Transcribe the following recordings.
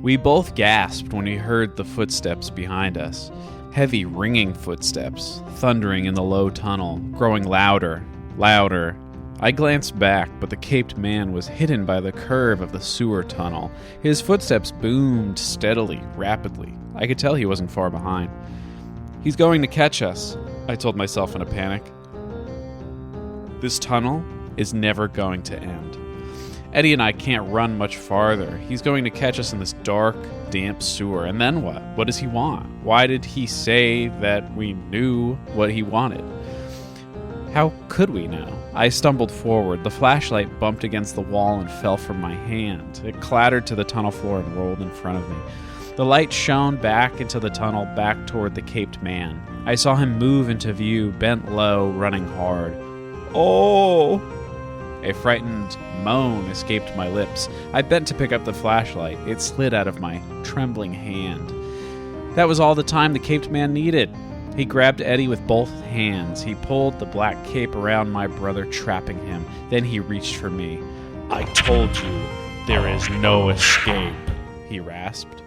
We both gasped when we heard the footsteps behind us. Heavy, ringing footsteps, thundering in the low tunnel, growing louder, louder. I glanced back, but the caped man was hidden by the curve of the sewer tunnel. His footsteps boomed steadily, rapidly. I could tell he wasn't far behind. He's going to catch us, I told myself in a panic. This tunnel is never going to end. Eddie and I can't run much farther. He's going to catch us in this dark, damp sewer. And then what? What does he want? Why did he say that we knew what he wanted? How could we know? I stumbled forward. The flashlight bumped against the wall and fell from my hand. It clattered to the tunnel floor and rolled in front of me. The light shone back into the tunnel, back toward the caped man. I saw him move into view, bent low, running hard. Oh! A frightened moan escaped my lips. I bent to pick up the flashlight. It slid out of my trembling hand. That was all the time the caped man needed. He grabbed Eddie with both hands. He pulled the black cape around my brother, trapping him. Then he reached for me. "I told you, there is no escape," he rasped.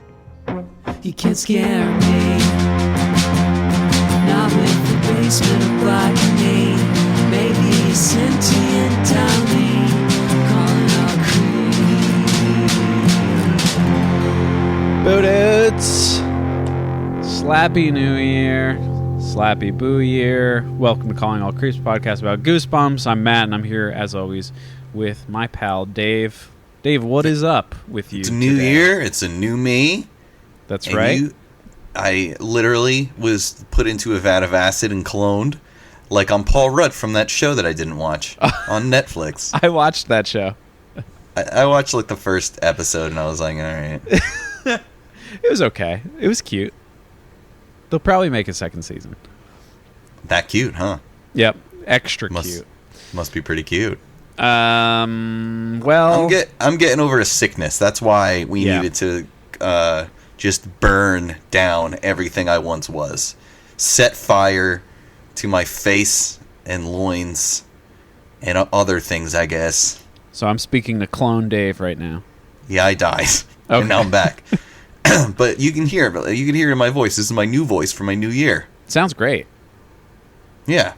You can't scare me, not with the basement of botany. Maybe a sentient dummy calling all creep. Boo-dudes! Slappy New Year. Slappy Boo Year. Welcome to Calling All Creeps, podcast about Goosebumps. I'm Matt, and I'm here, as always, with my pal, Dave. Dave, what is up with you It's a new year. It's a new me. That's right. I literally was put into a vat of acid and cloned, like I'm Paul Rudd from that show that I didn't watch on Netflix. I watched that show. I watched like the first episode, and I was like, all right. It was okay. It was cute. They'll probably make a second season. That cute, huh? Yep. Extra cute. Must be pretty cute. Well, I'm getting over a sickness. That's why we needed to just burn down everything I once was. Set fire to my face and loins and other things, I guess. So I'm speaking to Clone Dave right now. Yeah, I died. Okay. And now I'm back. But you can hear it in my voice. This is my new voice for my new year. Sounds great. Yeah.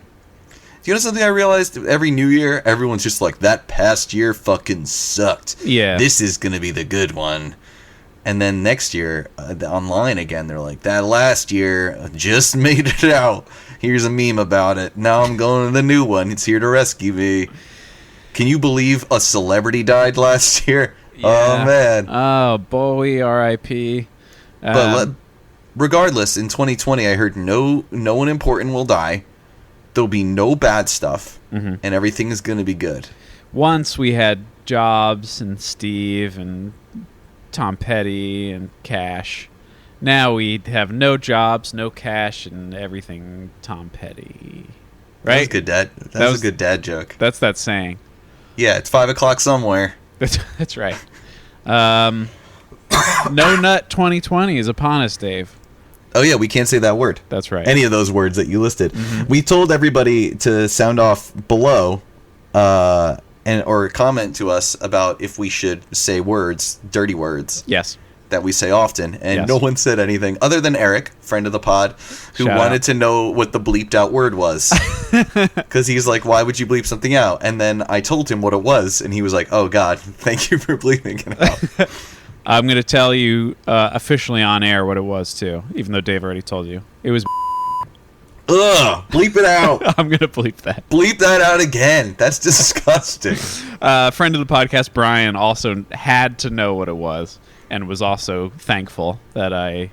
Do you know something I realized? Every new year, everyone's just like, that past year fucking sucked. Yeah. This is going to be the good one. And then next year, online again, they're like, that last year just made it out. Here's a meme about it. Now I'm going to the new one. It's here to rescue me. Can you believe a celebrity died last year? Yeah. Oh, man. Oh, Bowie, R.I.P. But regardless, in 2020, I heard no one important will die. There'll be no bad stuff, and everything is going to be good. Once we had Jobs and Steve and Tom Petty and Cash. Now we have no Jobs, no Cash, and everything Tom Petty. Right? That was good, Dad. That was a good dad joke. That's that saying. Yeah, it's 5 o'clock somewhere. That's right. No Nut 2020 is upon us, Dave. Oh, yeah, we can't say that word. That's right. Any of those words that you listed. We told everybody to sound off below or comment to us about if we should say words, dirty words. Yes. That we say often, and no one said anything other than Eric, friend of the pod, who wanted to know what the bleeped out word was. Because he's like, why would you bleep something out? And then I told him what it was, and he was like, oh God, thank you for bleeping it out. I'm going to tell you officially on air what it was, too, even though Dave already told you. It was... Ugh, bleep it out. I'm going to bleep that. Bleep that out again. That's disgusting. Friend of the podcast, Brian, also had to know what it was. And was also thankful that I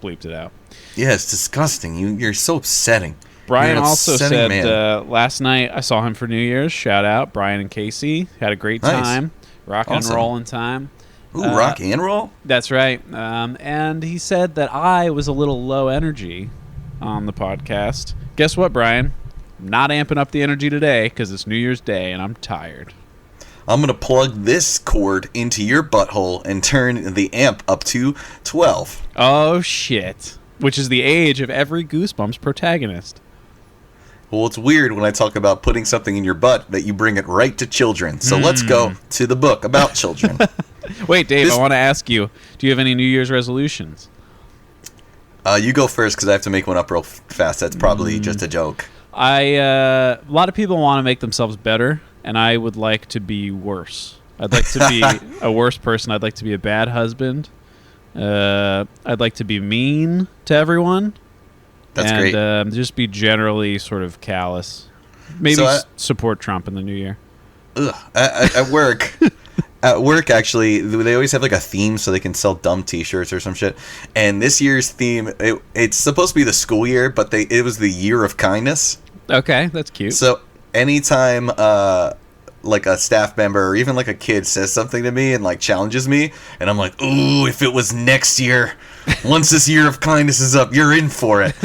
bleeped it out. Yeah, it's disgusting. You're so upsetting. Brian also said last night I saw him for New Year's. Shout out, Brian and Casey. Had a great time. Rock and roll in time. Ooh, rock and roll? That's right. And he said that I was a little low energy on the podcast. Guess what, Brian? I'm not amping up the energy today because it's New Year's Day and I'm tired. I'm going to plug this cord into your butthole and turn the amp up to 12. Oh, shit. Which is the age of every Goosebumps protagonist. Well, it's weird when I talk about putting something in your butt that you bring it right to children. So let's go to the book about children. Wait, Dave, I want to ask you, do you have any New Year's resolutions? You go first because I have to make one up real fast. That's probably just a joke. A lot of people want to make themselves better, and I would like to be worse. I'd like to be a worse person. I'd like to be a bad husband. I'd like to be mean to everyone. That's great. And just be generally sort of callous. Maybe support Trump in the new year. At work... At work, actually, they always have like a theme so they can sell dumb T-shirts or some shit. And this year's theme, it's supposed to be the school year, but it was the year of kindness. Okay, that's cute. So anytime like a staff member or even like a kid says something to me and like challenges me, and I'm like, ooh, if it was next year, once this year of kindness is up, you're in for it.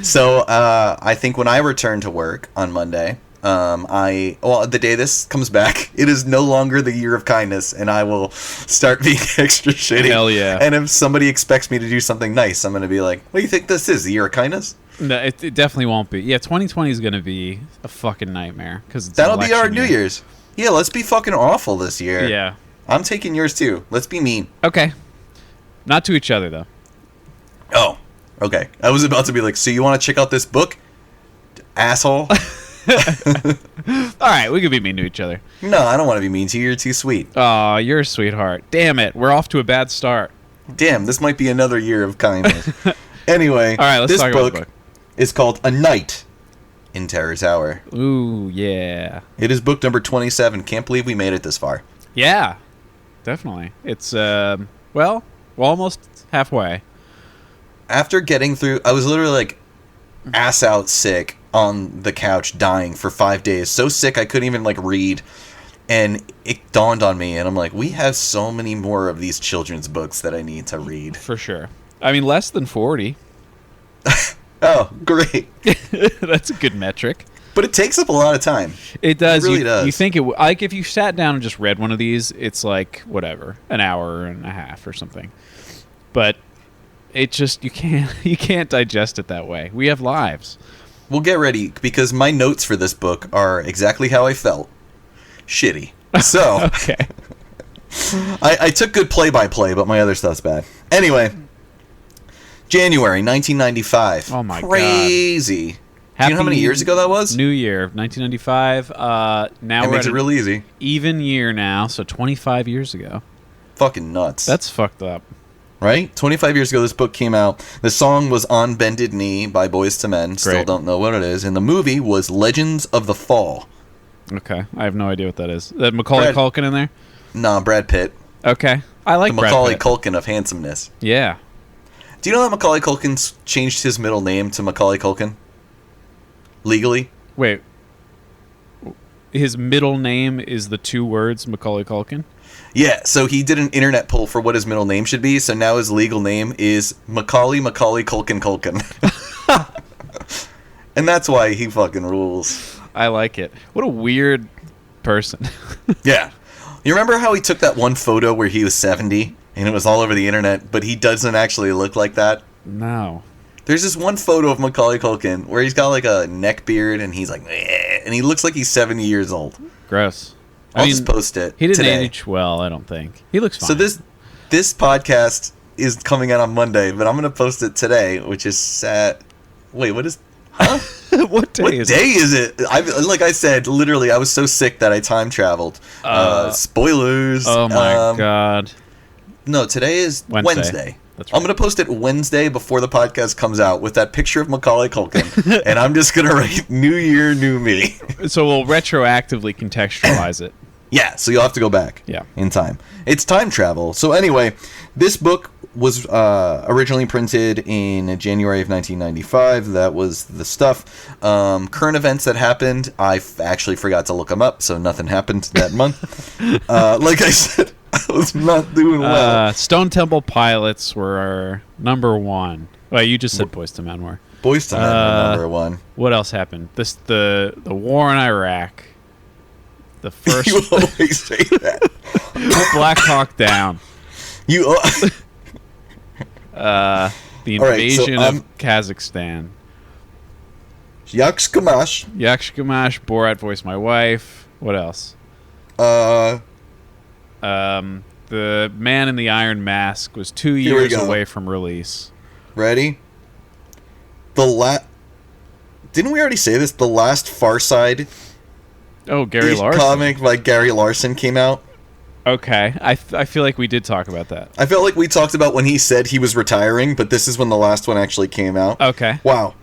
So I think when I return to work on Monday... the day this comes back, it is no longer the year of kindness, and I will start being extra shitty. Hell yeah. And if somebody expects me to do something nice, I'm going to be like, what do you think this is, the year of kindness? No, it definitely won't be. Yeah, 2020 is going to be a fucking nightmare. That'll be our New Year's. Yeah, let's be fucking awful this year. Yeah. I'm taking yours too. Let's be mean. Okay. Not to each other, though. Oh, okay. I was about to be like, so you want to check out this book? Asshole. All right, we could be mean to each other. No, I don't want to be mean to you. You're too sweet. Oh, you're a sweetheart. Damn it, we're off to a bad start. Damn, this might be another year of kindness. Anyway, all right, let's this talk about the book. Is called A Night in Terror Tower. Ooh, yeah. It is book number 27. Can't believe we made it this far. Yeah, definitely. It's, we're almost halfway. After getting through, I was literally like ass out sick on the couch dying for 5 days. So sick I couldn't even like read. And it dawned on me, and I'm like, we have so many more of these children's books that I need to read. For sure. I mean, less than 40. Oh, great. That's a good metric. But it takes up a lot of time. It does. It really does. You think it like if you sat down and just read one of these, it's like whatever, an hour and a half or something. But it just you can't digest it that way. We have lives. Well, get ready, because my notes for this book are exactly how I felt. Shitty. So, okay. I took good play-by-play, but my other stuff's bad. Anyway, January 1995. Oh my God. Crazy. Do you know how many years ago that was? New Year, 1995. Now that we're makes at it real easy. Even year now, so 25 years ago. Fucking nuts. That's fucked up. Right? 25 years ago, this book came out. The song was On Bended Knee by Boyz II Men. Still don't know what it is. And the movie was Legends of the Fall. Okay. I have no idea what that is. Is that Macaulay Culkin in there? Nah, Brad Pitt. Okay. I like the Brad Macaulay Pitt. Culkin of handsomeness. Yeah. Do you know that Macaulay Culkin changed his middle name to Macaulay Culkin? Legally? Wait. His middle name is the two words Macaulay Culkin? Yeah, so he did an internet poll for what his middle name should be, so now his legal name is Macaulay Culkin. And that's why he fucking rules. I like it. What a weird person. Yeah. You remember how he took that one photo where he was 70, and it was all over the internet, but he doesn't actually look like that? No. There's this one photo of Macaulay Culkin where he's got like a neck beard, and he's like, eh, and he looks like he's 70 years old. Gross. I'll just post it. He didn't today. age well, I don't think. He looks fine. So this podcast is coming out on Monday, but I'm going to post it today, which is wait, what is... Huh? What day is it? Like I said, literally, I was so sick that I time traveled. Spoilers. Oh my God. No, today is Wednesday. That's right. I'm going to post it Wednesday before the podcast comes out with that picture of Macaulay Culkin, and I'm just going to write New Year, New Me. So we'll retroactively contextualize it. Yeah, so you'll have to go back in time. It's time travel. So anyway, this book was originally printed in January of 1995. That was the stuff. Current events that happened, I actually forgot to look them up, so nothing happened that month. Like I said, I was not doing well. Stone Temple Pilots were number one. Well, you just said Boyz II Men were. Boyz II Men were number one. What else happened? The war in Iraq. The first. You always say that. Black Hawk Down. The invasion of Kazakhstan. Yakshkamash. Borat Voice My Wife. What else? The Man in the Iron Mask was 2 Here we years go. away from release. Ready? Didn't we already say this? The last Far Side Oh, Gary Larson. comic by Gary Larson came out. Okay. I feel like we did talk about that. I felt like we talked about when he said he was retiring, but this is when the last one actually came out. Okay. Wow.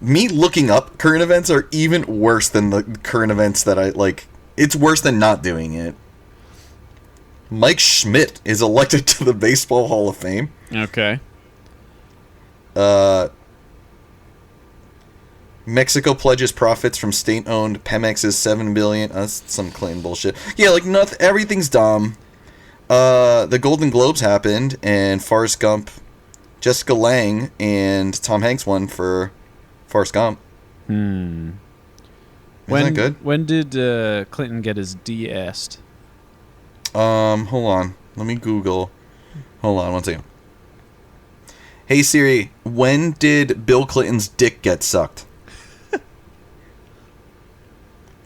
Me looking up current events are even worse than the current events that I like. It's worse than not doing it. Mike Schmidt is elected to the Baseball Hall of Fame. Okay. Mexico pledges profits from state-owned Pemex's $7 billion. That's some Clinton bullshit. Yeah, like nothing. Everything's dumb. The Golden Globes happened, and Forrest Gump, Jessica Lange, and Tom Hanks won for Forrest Gump. Isn't that good? When did Clinton get his DS? Hold on. Let me Google. Hold on one second. Hey Siri, when did Bill Clinton's dick get sucked?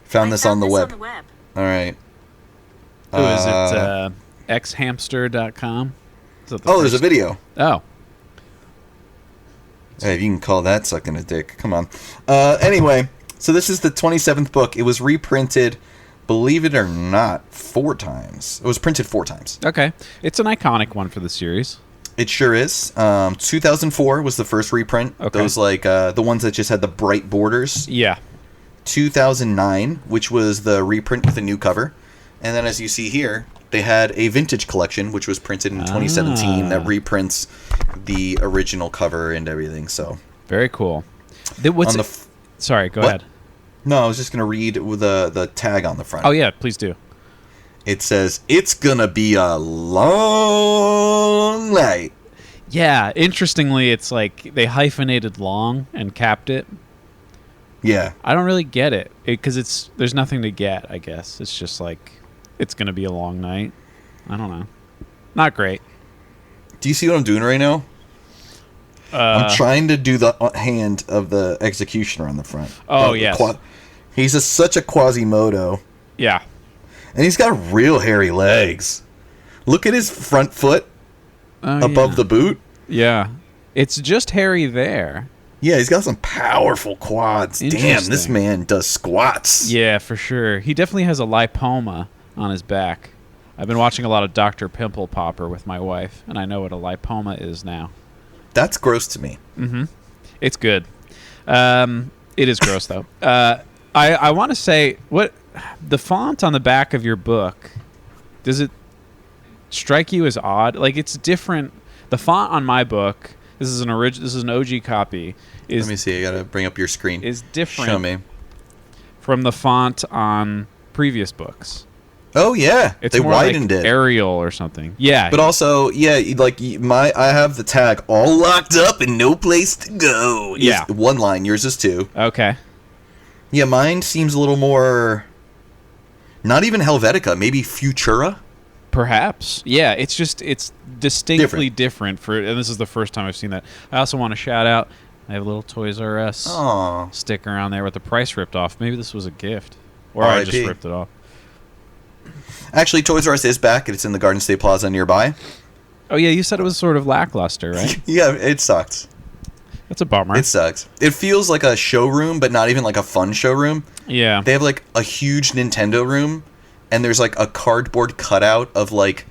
Found this on the web. All right. Who is it? Xhamster.com? There's a video. Oh. Hey, if you can call that sucking a dick. Come on. Anyway, so this is the 27th book. It was reprinted, believe it or not, 4 times. It was printed 4 times. Okay. It's an iconic one for the series. It sure is. 2004 was the first reprint. Okay. Those like the ones that just had the bright borders. Yeah. 2009, which was the reprint with a new cover. And then as you see here, they had a vintage collection, which was printed in 2017 that reprints the original cover and everything. So very cool. Sorry, go ahead. No, I was just going to read the tag on the front. Oh, yeah, please do. It says, "It's going to be a long night." Yeah, interestingly, it's like they hyphenated long and capped it. Yeah. I don't really get it because there's nothing to get, I guess. It's just like it's going to be a long night. I don't know. Not great. Do you see what I'm doing right now? I'm trying to do the hand of the executioner on the front. Oh, yes. He's such a Quasimodo. Yeah. And he's got real hairy legs. Look at his front foot above the boot. Yeah. It's just hairy there. Yeah, he's got some powerful quads. Damn, this man does squats. Yeah, for sure. He definitely has a lipoma on his back. I've been watching a lot of Dr. Pimple Popper with my wife, and I know what a lipoma is now. That's gross to me. Mm-hmm. It's good. It is gross, though. I want to say, what the font on the back of your book, does it strike you as odd? Like, it's different. The font on my book, this is an OG copy. Let me see. I gotta bring up your screen. Is different. Show me. From the font on previous books. Oh yeah, It's they more widened like it. Arial or something. Yeah, But also, yeah, like I have the tag all locked up and no place to go. Yeah. One line. Yours is 2. Okay. Yeah, mine seems a little more. Not even Helvetica. Maybe Futura. Perhaps. Yeah, it's distinctly different and this is the first time I've seen that. I also want to shout out, I have a little Toys R Us sticker on there with the price ripped off. Maybe this was a gift. Or I just ripped it off. Actually, Toys R Us is back, and it's in the Garden State Plaza nearby. Oh, yeah, you said it was sort of lackluster, right? Yeah, it sucks. That's a bummer. It sucks. It feels like a showroom, but not even like a fun showroom. Yeah. They have like a huge Nintendo room, and there's like a cardboard cutout of like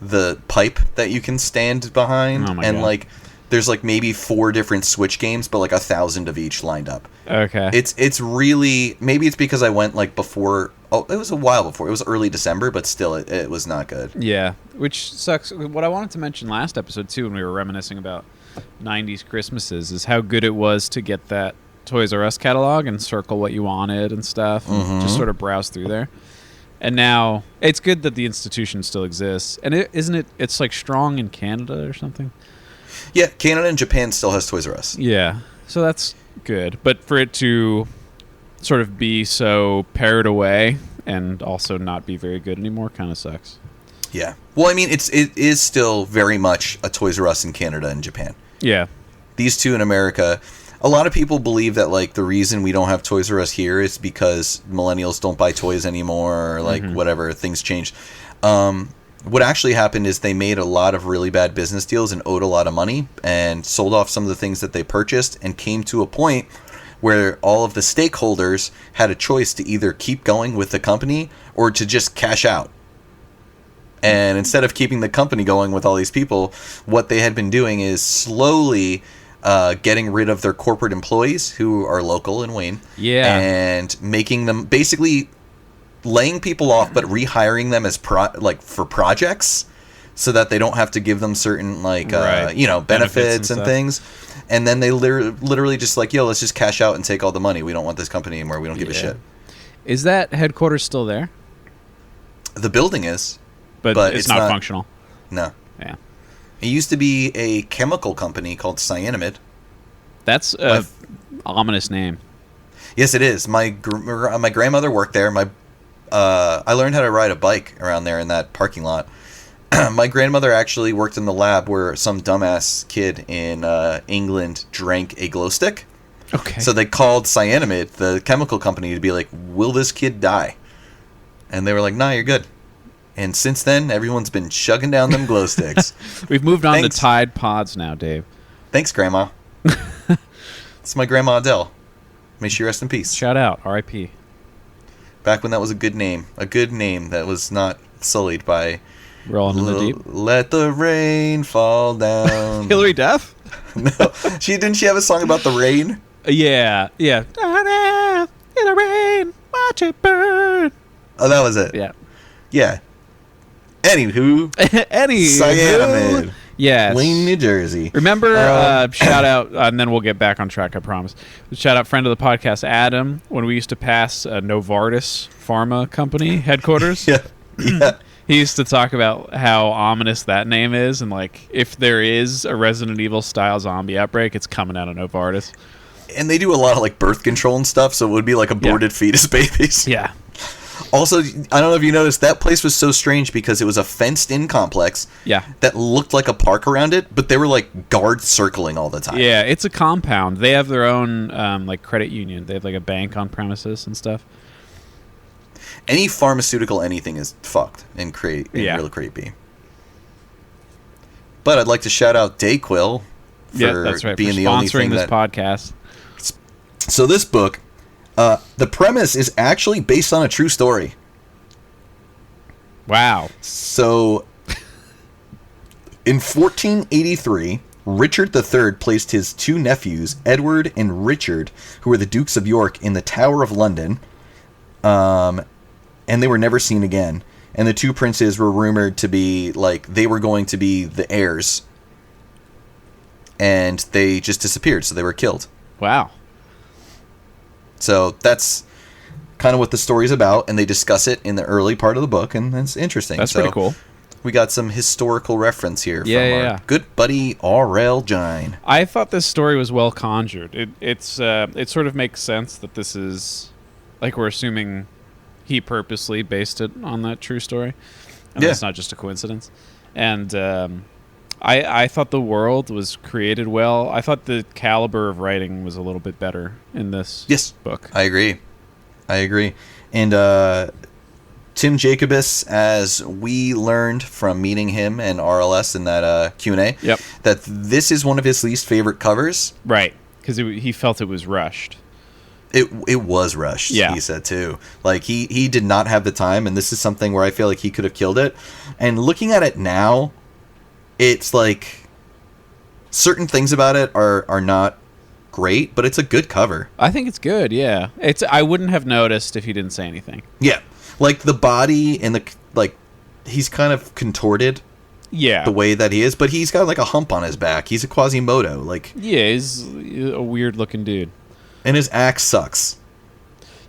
the pipe that you can stand behind. Oh my and God. Like there's like maybe 4 different Switch games, but like 1,000 of each lined up. Okay. It's really, maybe it's because I went like before. Oh, it was a while before. It was early December, but still, it was not good. Yeah, which sucks. What I wanted to mention last episode, too, when we were reminiscing about 90s Christmases, is how good it was to get that Toys R Us catalog and circle what you wanted and stuff, and just sort of browse through there. And now, it's good that the institution still exists. And it's like strong in Canada or something? Yeah, Canada and Japan still has Toys R Us. Yeah, so that's good. But for it to sort of be so pared away and also not be very good anymore kind of sucks. Yeah. Well, I mean, it is still very much a Toys R Us in Canada and Japan. Yeah. These two in America, a lot of people believe that like the reason we don't have Toys R Us here is because millennials don't buy toys anymore or like whatever, things change. what actually happened is they made a lot of really bad business deals and owed a lot of money and sold off some of the things that they purchased and came to a point where all of the stakeholders had a choice to either keep going with the company or to just cash out. And instead of keeping the company going with all these people, what they had been doing is slowly getting rid of their corporate employees who are local in Wayne. Yeah. And making them basically laying people off, but rehiring them as for projects so that they don't have to give them certain benefits and things. And then they literally just like, yo, let's just cash out and take all the money. We don't want this company anymore. We don't give a shit. Is that headquarters still there? The building is. But it's not functional. No. Yeah. It used to be a chemical company called Cyanamid. That's a ominous name. Yes, it is. My grandmother worked there. I learned how to ride a bike around there in that parking lot. My grandmother actually worked in the lab where some dumbass kid in England drank a glow stick. Okay. So they called Cyanamid, the chemical company, to be like, will this kid die? And they were like, nah, you're good. And since then, everyone's been chugging down them glow sticks. We've moved on to Tide Pods now, Dave. Thanks, Grandma. It's my Grandma Adele. May she rest in peace. Shout out, R.I.P. Back when that was a good name that was not sullied by Rolling in the Deep. Let the rain fall down. Hillary Duff? No, didn't she have a song about the rain? Yeah. Down in the rain, watch it burn. Oh, that was it. Yeah. Anywho, Cyanamid. Yes. Wayne, New Jersey. Remember, shout out, and then we'll get back on track, I promise. Shout out friend of the podcast, Adam, when we used to pass Novartis Pharma Company headquarters. Yeah. He used to talk about how ominous that name is, and like if there is a Resident Evil style zombie outbreak, it's coming out of Novartis. And they do a lot of like birth control and stuff, so it would be like aborted fetus babies. Yeah. Also, I don't know if you noticed, that place was so strange because it was a fenced-in complex that looked like a park around it, but they were like guards circling all the time. Yeah, it's a compound. They have their own like credit union. They have like a bank on premises and stuff. Any pharmaceutical anything is fucked and real creepy. But I'd like to shout out Dayquil for being the only thing this podcast. So this book, the premise is actually based on a true story. Wow. So in 1483, Richard III placed his two nephews, Edward and Richard, who were the Dukes of York, in the Tower of London. And they were never seen again. And the two princes were rumored to be, like, they were going to be the heirs. And they just disappeared, so they were killed. Wow. So that's kind of what the story's about, and they discuss it in the early part of the book, and it's interesting. That's pretty cool. We got some historical reference here from our good buddy R.L. Gine. I thought this story was well conjured. It sort of makes sense that this is, like, we're assuming he purposely based it on that true story. And it's not just a coincidence. And I thought the world was created well. I thought the caliber of writing was a little bit better in this book. I agree. And Tim Jacobus, as we learned from meeting him and RLS in that Q&A, that this is one of his least favorite covers. Right, because he felt it was rushed. It was rushed, he said, too. Like, he did not have the time, and this is something where I feel like he could have killed it. And looking at it now, it's like certain things about it are not great, but it's a good cover. I think it's good, yeah. I wouldn't have noticed if he didn't say anything. Yeah. Like, the body and he's kind of contorted. Yeah. The way that he is, but he's got, like, a hump on his back. He's a Quasimodo. Like, yeah, he's a weird-looking dude. And his axe sucks.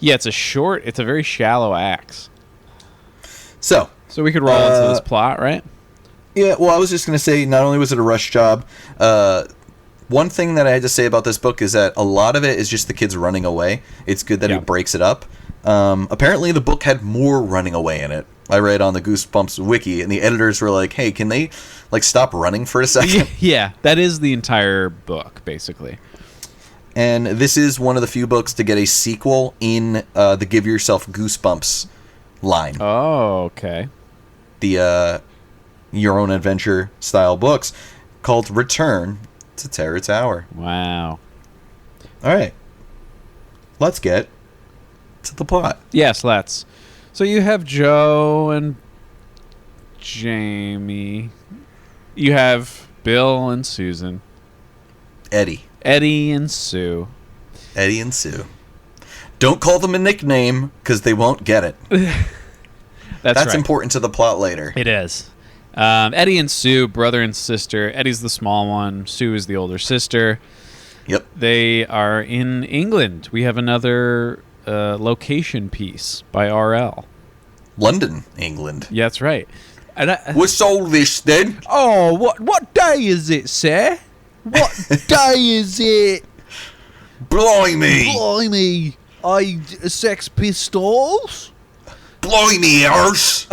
Yeah, it's a very shallow axe. So we could roll into this plot, right? Yeah, well, I was just going to say, not only was it a rush job, one thing that I had to say about this book is that a lot of it is just the kids running away. It's good that he breaks it up. Apparently, the book had more running away in it. I read on the Goosebumps wiki, and the editors were like, hey, can they, like, stop running for a second? Yeah, that is the entire book, basically. And this is one of the few books to get a sequel in the Give Yourself Goosebumps line. Oh, okay. your own adventure style books called Return to Terror Tower. Wow. All right. Let's get to the plot. Yes, let's. So you have Joe and Jamie. You have Bill and Susan. Eddie and Sue. Eddie and Sue. Don't call them a nickname because they won't get it. That's right. important to the plot later. It is. Eddie and Sue, brother and sister. Eddie's the small one. Sue is the older sister. Yep. They are in England. We have another location piece by R.L. London, England. Yeah, that's right. And What's all this then? oh, what day is it, sir? What day is it? Blimey! Blimey. Sex Pistols? Blimey, arse!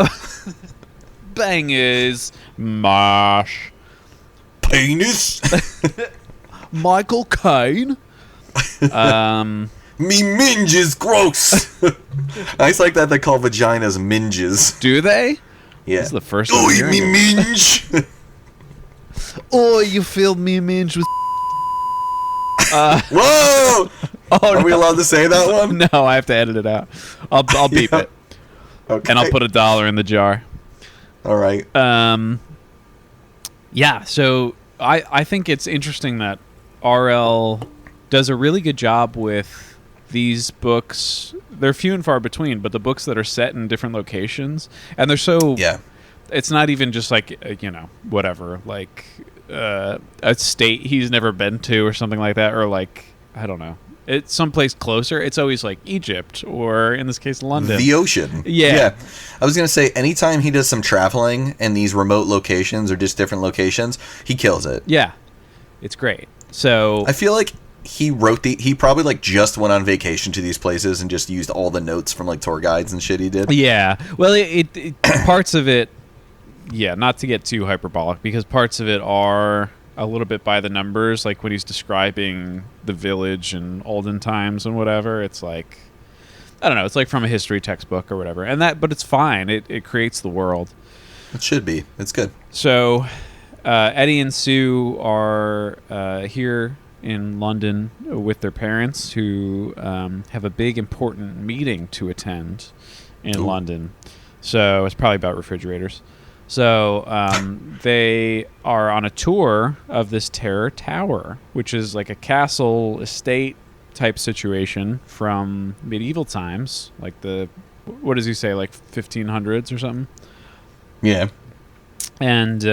Bangers. Marsh. Penis? Michael Caine. Me minge is gross! I just like that they call vaginas minges. Do they? Yeah. This is the first time Oi, I'm hearing me it. minge! Oh, you filled me minge with... Whoa! Are we allowed to say that one? No, I have to edit it out. I'll beep Yeah. it. Okay. And I'll put $1 in the jar. All right. Yeah, so I think it's interesting that RL does a really good job with these books. They're few and far between, but the books that are set in different locations, and they're so... Yeah. It's not even just like, whatever, like a state he's never been to or something like that, or like, I don't know. It's someplace closer. It's always like Egypt or, in this case, London. The ocean. Yeah. I was going to say, anytime he does some traveling in these remote locations or just different locations, he kills it. Yeah. It's great. So... I feel like he probably like just went on vacation to these places and just used all the notes from like tour guides and shit he did. Yeah. Well, it parts of it... Yeah, not to get too hyperbolic, because parts of it are a little bit by the numbers, like when he's describing the village in olden times and whatever. It's like, I don't know, it's like from a history textbook or whatever. But it's fine. It creates the world. It should be. It's good. So Eddie and Sue are here in London with their parents, who have a big important meeting to attend in London. So it's probably about refrigerators. So they are on a tour of this Terror Tower, which is like a castle estate type situation from medieval times, like what does he say, like 1500s or something? Yeah. And,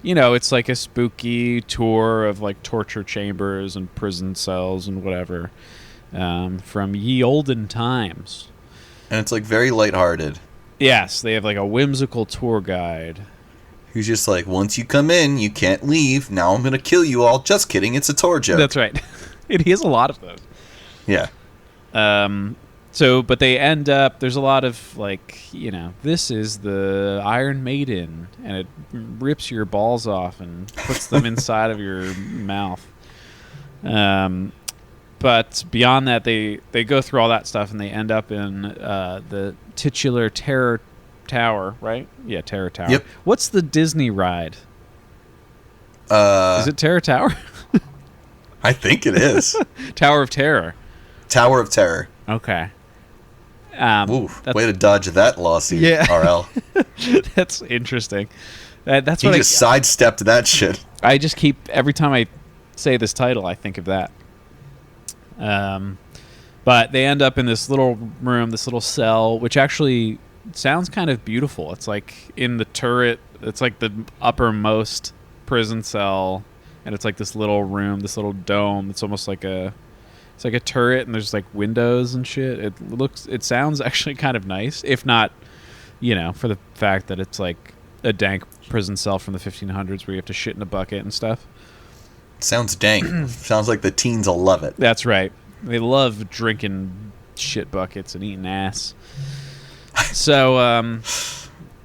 it's like a spooky tour of like torture chambers and prison cells and whatever from ye olden times. And it's like very lighthearted. Yes, they have like a whimsical tour guide. Who's just like, once you come in, you can't leave. Now I'm going to kill you all. Just kidding. It's a tour joke. That's right. And he has a lot of those. Yeah. But they end up, there's a lot of like, this is the Iron Maiden, and it rips your balls off and puts them inside of your mouth. But beyond that, they go through all that stuff, and they end up in the titular Terror Tower, right? Yeah, Terror Tower. Yep. What's the Disney ride? Is it Terror Tower? I think it is. Tower of Terror. Tower of Terror. Okay. Ooh, way to dodge that lawsuit, Yeah. RL. That's interesting. That's He what just sidestepped that shit. I just keep, every time I say this title, I think of that. But they end up in this little room, this little cell, which actually sounds kind of beautiful. It's like in the turret. It's like the uppermost prison cell, and it's like this little room, this little dome. It's almost like it's like a turret, and there's like windows and shit. It sounds actually kind of nice, if not, for the fact that it's like a dank prison cell from the 1500s where you have to shit in a bucket and stuff. Sounds dank. Sounds like the teens will love it. That's right. They love drinking shit buckets and eating ass. So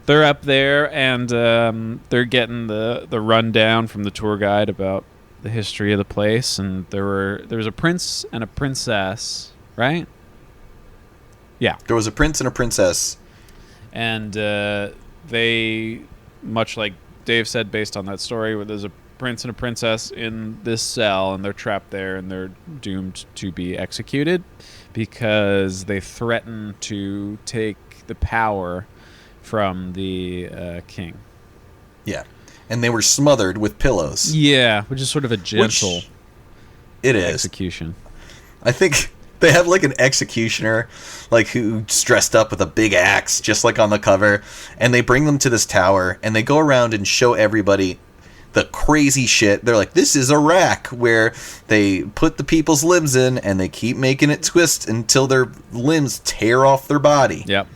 they're up there, and they're getting the rundown from the tour guide about the history of the place. And there was a prince and a princess, right? Yeah. There was a prince and a princess. And they much like Dave said, based on that story, where there's a prince and a princess in this cell, and they're trapped there, and they're doomed to be executed because they threaten to take the power from the king. Yeah. And they were smothered with pillows. Yeah, which is sort of a gentle it is execution. I think they have like an executioner, like who's dressed up with a big axe, just like on the cover, and they bring them to this tower, and they go around and show everybody the crazy shit. They're like, this is a rack where they put the people's limbs in, and they keep making it twist until their limbs tear off their body. Yep.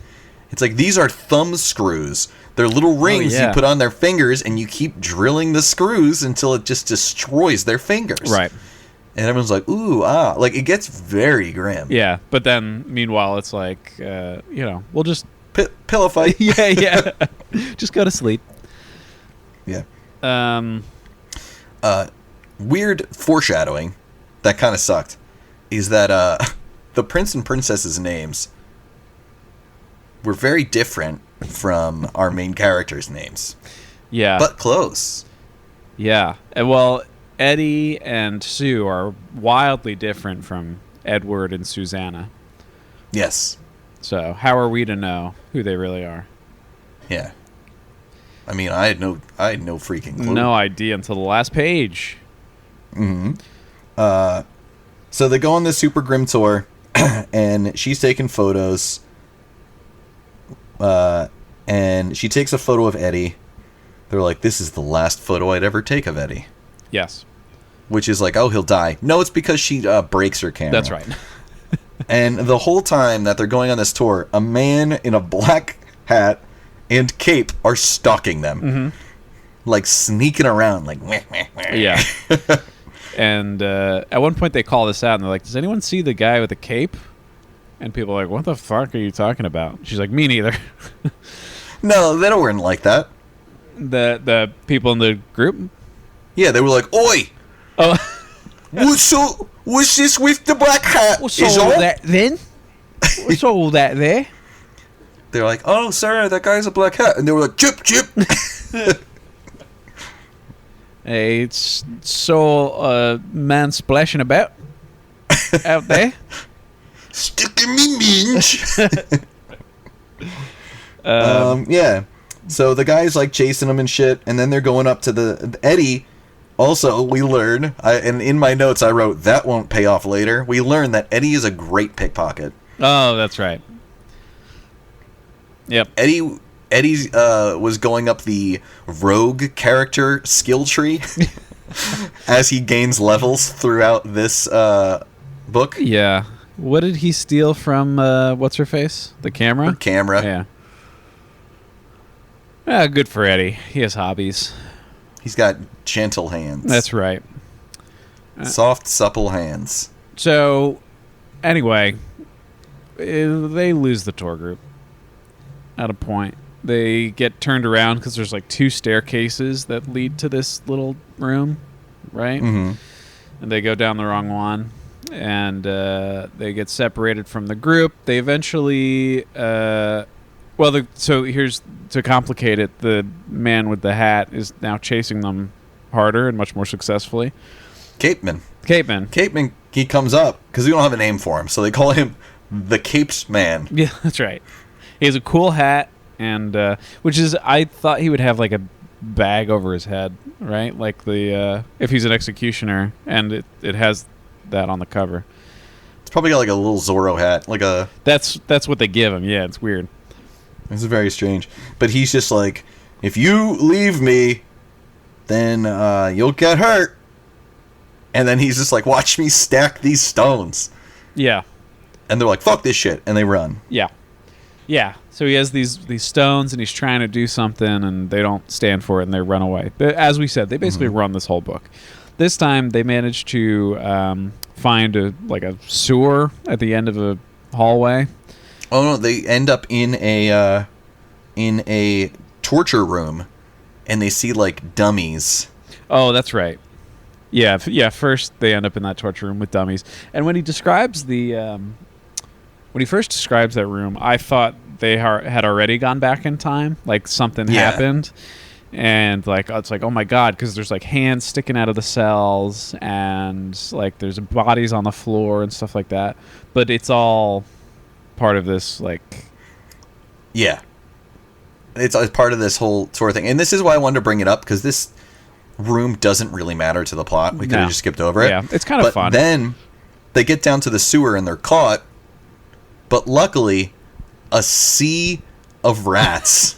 It's like, these are thumb screws. They're little rings you put on their fingers, and you keep drilling the screws until it just destroys their fingers. Right. And everyone's like, ooh, ah. Like, it gets very grim. Yeah, but then, meanwhile, it's like, we'll just... Pillow fight. yeah. Just go to sleep. Yeah. Um... Weird foreshadowing that kind of sucked is that the prince and princess's names were very different from our main characters' names. Yeah. But close. Yeah. Well, Eddie and Sue are wildly different from Edward and Susanna. Yes. So how are we to know who they really are? Yeah. I mean, I had no freaking clue. No idea until the last page. Mm-hmm. So they go on this super grim tour, and she's taking photos. And she takes a photo of Eddie. They're like, this is the last photo I'd ever take of Eddie. Yes. Which is like, oh, he'll die. No, it's because she breaks her camera. That's right. And the whole time that they're going on this tour, a man in a black hat and cape are stalking them. Mm-hmm. Like sneaking around, like, wah, wah, wah. Yeah. And at one point they call this out, and they're like, does anyone see the guy with the cape? And people are like, what the fuck are you talking about? She's like, me neither. No, they don't weren't like that. The people in the group? Yeah, they were like, oi! Oh. What's this with the black hat? What's all that then? What's all that there? They're like, oh, sir, that guy's a black hat. And they were like, chip, chip. Hey, it's so man splashing about out there. Sticking me minge. Yeah. So the guy's like chasing them and shit, and then they're going up to the Eddie. Also, we learn, and in my notes I wrote, that won't pay off later. We learn that Eddie is a great pickpocket. Oh, that's right. Yep. Eddie was going up the rogue character skill tree as he gains levels throughout this book. Yeah. What did he steal from what's her face? The camera? Her camera. Yeah. Good for Eddie. He has hobbies. He's got gentle hands. That's right. Soft, supple hands. So, anyway, they lose the tour group at a point. They get turned around because there's like two staircases that lead to this little room, right? Mm-hmm. And they go down the wrong one, and they get separated from the group. They eventually... so here's to complicate it. The man with the hat is now chasing them harder and much more successfully. Capeman. Capeman. He comes up because we don't have a name for him, so they call him the Capes Man. Yeah, that's right. He has a cool hat, and which is I thought he would have like a bag over his head, right? Like the if he's an executioner, and it has that on the cover. It's probably got like a little Zorro hat, like a. That's what they give him. Yeah, it's weird. It's very strange. But he's just like, if you leave me, then you'll get hurt. And then he's just like, watch me stack these stones. Yeah. And they're like, fuck this shit. And they run. Yeah. Yeah. So he has these stones, and he's trying to do something, and they don't stand for it, and they run away. As we said, they basically run this whole book. This time, they managed to find a sewer at the end of a hallway. Oh no! They end up in a torture room, and they see like dummies. Oh, that's right. Yeah. First, they end up in that torture room with dummies, and when he describes when he first describes that room, I thought they had already gone back in time, like something happened, And like it's like, oh my god, because there's like hands sticking out of the cells, and like there's bodies on the floor and stuff like that. But it's all part of this, like, yeah, it's part of this whole sort of thing. And this is why I wanted to bring it up, because this room doesn't really matter to the plot. We could have just skipped over it. Yeah, it's kind of fun. Then they get down to the sewer and they're caught. But luckily, a sea of rats.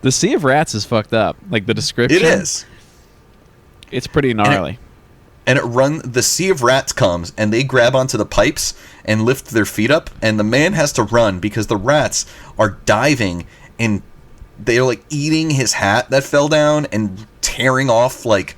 The Sea of Rats is fucked up. Like, the description. It is. It's pretty gnarly. The Sea of Rats comes, and they grab onto the pipes and lift their feet up, and the man has to run because the rats are diving, and they're, like, eating his hat that fell down and tearing off, like,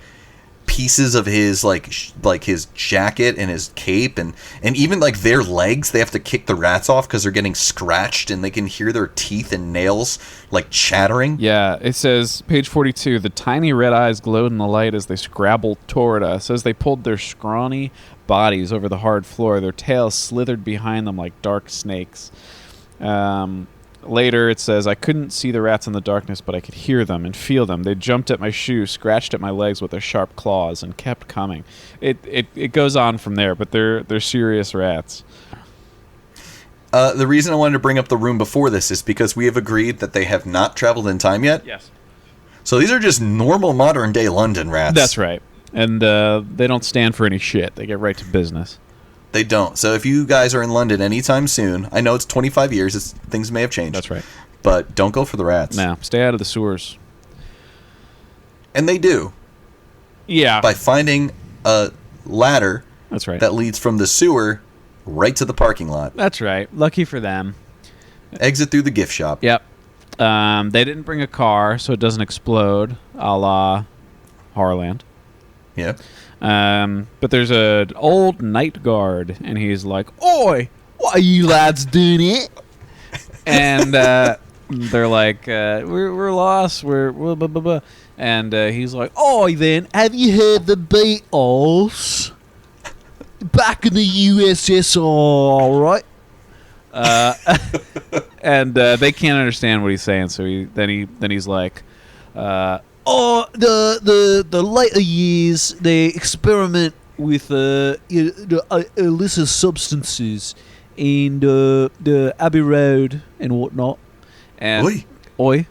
pieces of his like his jacket and his cape, and even like their legs. They have to kick the rats off because they're getting scratched, and they can hear their teeth and nails like chattering. Yeah, it says, page 42, the tiny red eyes glowed in the light as they scrabbled toward us. As they pulled their scrawny bodies over the hard floor, their tails slithered behind them like dark snakes. Later, it says, I couldn't see the rats in the darkness, but I could hear them and feel them. They jumped at my shoe, scratched at my legs with their sharp claws, and kept coming. It goes on from there, but they're serious rats. The reason I wanted to bring up the room before this is because we have agreed that they have not traveled in time yet. Yes. So these are just normal modern-day London rats. That's right. And they don't stand for any shit. They get right to business. They don't. So if you guys are in London anytime soon, I know it's 25 years, things may have changed. That's right. But don't go for the rats. No, stay out of the sewers. And they do. Yeah. By finding a ladder. That's right. That leads from the sewer right to the parking lot. That's right. Lucky for them. Exit through the gift shop. Yep. They didn't bring a car, so it doesn't explode, a la Horrorland. Yeah. But there's an old night guard, and he's like, "Oi, what are you lads doing here?" And they're like, "We're lost. We're blah, blah, blah, blah." And he's like, "Oi, then, have you heard the Beatles? Back in the USSR, right?" And they can't understand what he's saying, so he's like, the later years, they experiment with illicit substances in the Abbey Road and whatnot. And oi.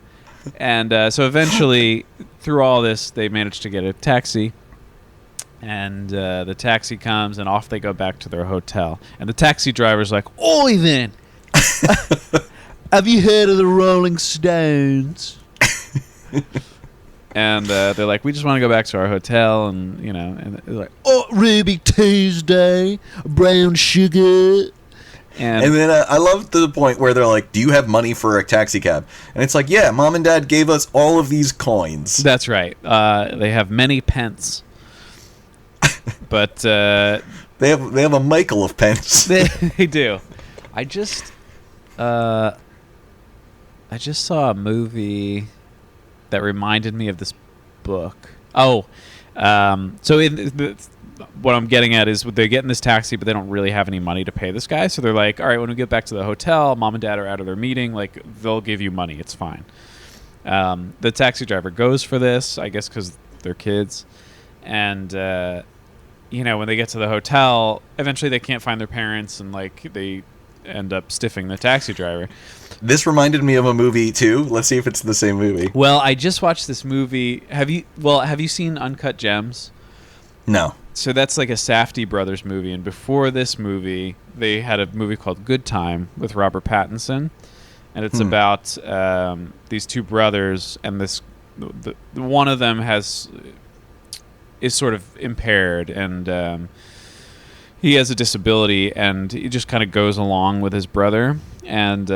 And so eventually, through all this, they manage to get a taxi. And the taxi comes, and off they go back to their hotel. And the taxi driver's like, "Oi, then! Have you heard of the Rolling Stones?" And they're like, "We just want to go back to our hotel," and and they're like, "Oh, Ruby Tuesday, brown sugar." And then I love to the point where they're like, "Do you have money for a taxi cab?" And it's like, "Yeah, Mom and Dad gave us all of these coins." That's right. They have many pence, but they have a Michael of pence. They do. I just saw a movie that reminded me of this book. So what I'm getting at is they get in this taxi, but they don't really have any money to pay this guy. So they're like, all right, when we get back to the hotel, Mom and Dad are out of their meeting. Like, they'll give you money. It's fine. The taxi driver goes for this, I guess because they're kids. And, when they get to the hotel, eventually they can't find their parents, and, like, they end up stiffing the taxi driver. This reminded me of a movie too. Let's see if it's the same movie. Well, I just watched this movie. Have you seen Uncut Gems? No. So that's like a Safdie brothers movie, and before this movie, they had a movie called Good Time with Robert Pattinson, and it's about these two brothers, and one of them is sort of impaired, and he has a disability, and he just kind of goes along with his brother. And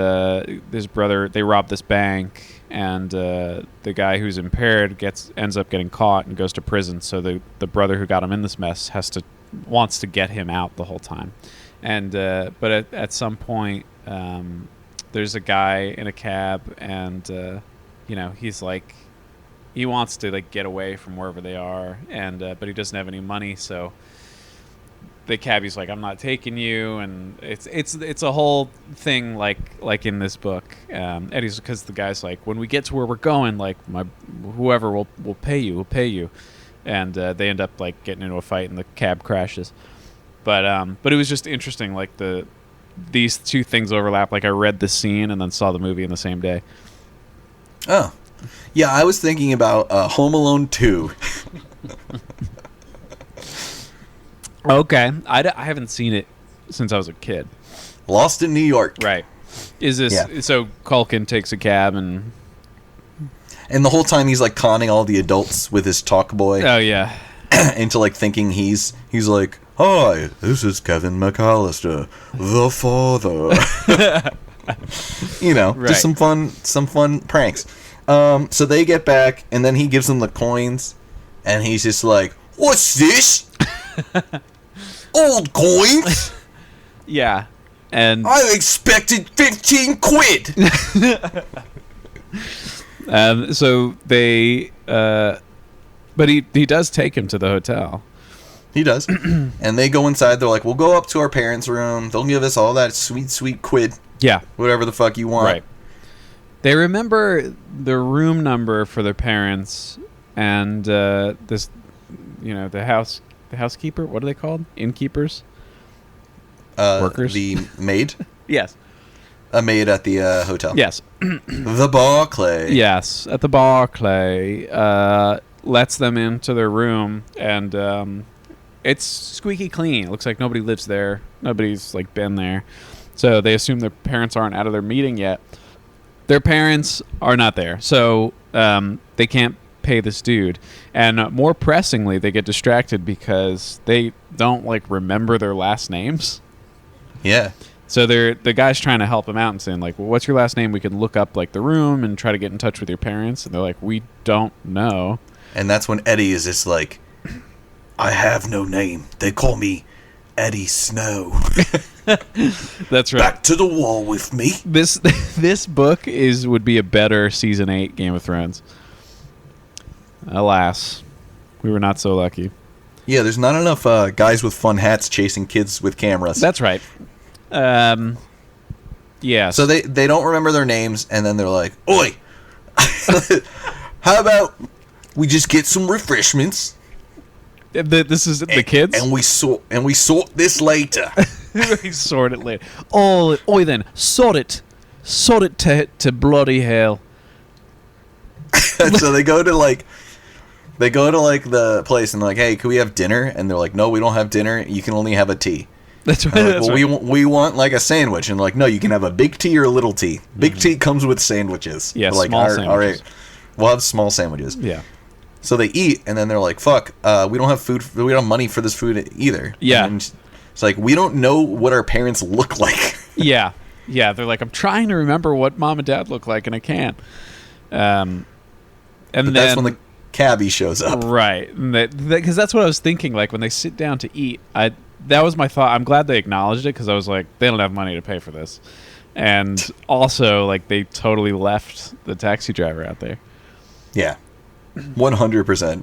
his brother, they rob this bank, and the guy who's impaired ends up getting caught and goes to prison. So the brother who got him in this mess wants to get him out the whole time. And but at some point, there's a guy in a cab, and he's like, he wants to like get away from wherever they are, and but he doesn't have any money, so the cabbie's like, I'm not taking you, and it's a whole thing like in this book. Eddie's because the guy's like, when we get to where we're going, like whoever will pay you, and they end up like getting into a fight and the cab crashes. But it was just interesting, like these two things overlap. Like I read the scene and then saw the movie in the same day. Oh, yeah, I was thinking about Home Alone 2. Okay, I haven't seen it since I was a kid. Lost in New York. Right. Is this so? Culkin takes a cab and the whole time he's like conning all the adults with his talk boy. Oh yeah. Into like thinking he's like, hi, this is Kevin McAllister, the father. Right. Just some fun pranks. So they get back, and then he gives them the coins, and he's just like, what's this? Old coins? Yeah. And I expected 15 quid. So they but he does take him to the hotel. He does. And they go inside. They're like, we'll go up to our parents' room. They'll give us all that sweet quid. Yeah. Whatever the fuck you want. Right. They remember the room number for their parents and this, the housekeeper. What are they called? Innkeepers? Workers? The maid? Yes. A maid at the hotel. Yes. The Barclay. Yes, at the Barclay. Lets them into their room, and it's squeaky clean. It looks like nobody lives there. Nobody's like been there. So they assume their parents aren't out of their meeting yet. Their parents are not there, so they can't pay this dude. And more pressingly, they get distracted because they don't like remember their last names. Yeah. So the guy's trying to help him out and saying like, well, what's your last name? We can look up like the room and try to get in touch with your parents. And they're like, we don't know. And that's when Eddie is just like, I have no name. They call me Eddie Snow. That's right. Back to the wall with me. This book would be a better season 8 Game of Thrones. Alas, we were not so lucky. Yeah, there's not enough guys with fun hats chasing kids with cameras. That's right. Yeah. So they don't remember their names, and then they're like, oi, how about we just get some refreshments? This is the kids? And we sort this later. We sort it later. Oi then, sort it. Sort it to bloody hell. So they go to the place and they're like, hey, can we have dinner? And they're like, no, we don't have dinner. You can only have a tea. That's right. Like, well, we want like a sandwich. And like, no, you can have a big tea or a little tea. Big tea comes with sandwiches. Yeah, like, small sandwiches. All right, we'll have small sandwiches. Yeah. So they eat, and then they're like, fuck, we don't have food. We don't have money for this food either. Yeah. And it's like, we don't know what our parents look like. Yeah. Yeah. They're like, I'm trying to remember what mom and dad look like, and I can't. And then that's when the cabbie shows up. Right. Because that's what I was thinking. Like, when they sit down to eat, that was my thought. I'm glad they acknowledged it, because I was like, they don't have money to pay for this. And also, like, they totally left the taxi driver out there. Yeah. 100%.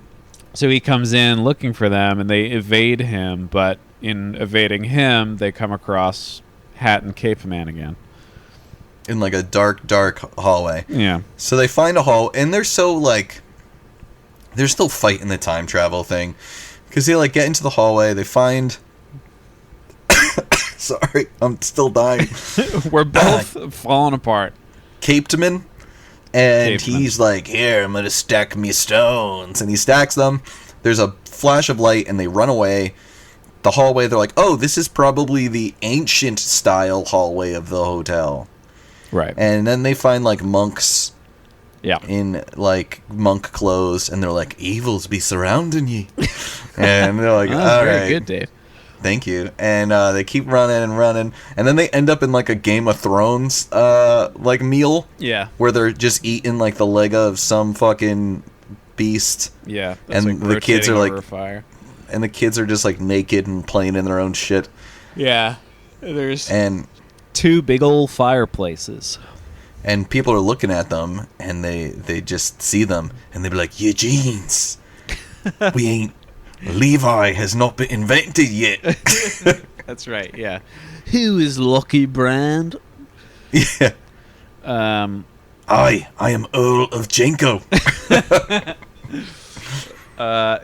So he comes in looking for them, and they evade him, but in evading him, they come across Hat and Cape Man again. In like a dark hallway. Yeah. So they find a hall, and they're so like, they're still fighting the time travel thing, because they like get into the hallway, they find sorry, I'm still dying. We're both falling apart. Capeman. And he's like, here, I'm going to stack me stones. And he stacks them. There's a flash of light, and they run away. The hallway, they're like, oh, this is probably the ancient style hallway of the hotel. Right. And then they find, like, monks. Yeah. In, like, monk clothes. And they're like, evils be surrounding ye. And they're like, all right. Very good, Dave. Thank you. And they keep running and running. And then they end up in like a Game of Thrones like meal. Yeah. Where they're just eating like the leg of some fucking beast. Yeah. And like the kids are like fire. And the kids are just like naked and playing in their own shit. Yeah. There's and 2 big old fireplaces. And people are looking at them, and they just see them, and they be like, Eugene's. we Levi has not been invented yet. That's right. Yeah. Who is Lucky Brand? Yeah. I am Earl of Jenko.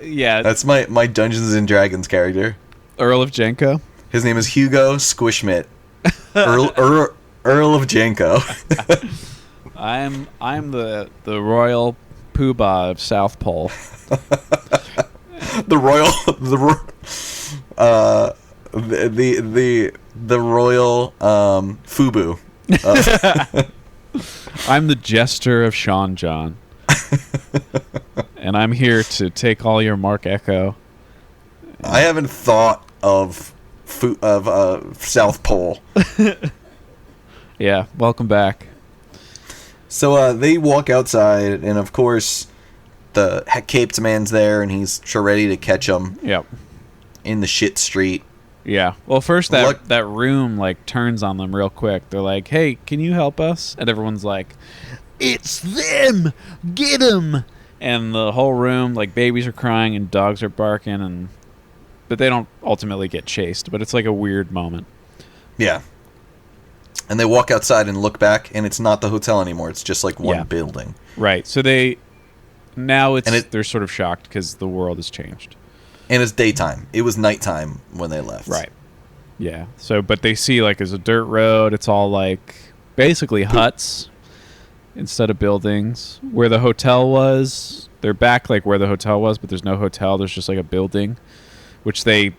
Yeah. That's my Dungeons and Dragons character. Earl of Jenko. His name is Hugo Squishmit. Earl of Jenko. I'm the royal poobah of South Pole. The royal Fubu. I'm the jester of Sean John. And I'm here to take all your Mark Echo. I haven't thought of South Pole. Yeah, welcome back. So they walk outside, and of course, the caped man's there, and he's sure ready to catch them. Yep. In the shit street. Yeah. Well, first that room like turns on them real quick. They're like, "Hey, can you help us?" And everyone's like, "It's them! Get them!" And the whole room, like, babies are crying and dogs are barking, but they don't ultimately get chased. But it's like a weird moment. Yeah. And they walk outside and look back, and it's not the hotel anymore. It's just like one building. Right. So they're sort of shocked because the world has changed. And it's daytime. It was nighttime when they left. Right. Yeah. So, but they see like there's a dirt road. It's all like basically huts instead of buildings. Where the hotel was, they're back like where the hotel was, but there's no hotel. There's just like a building, which they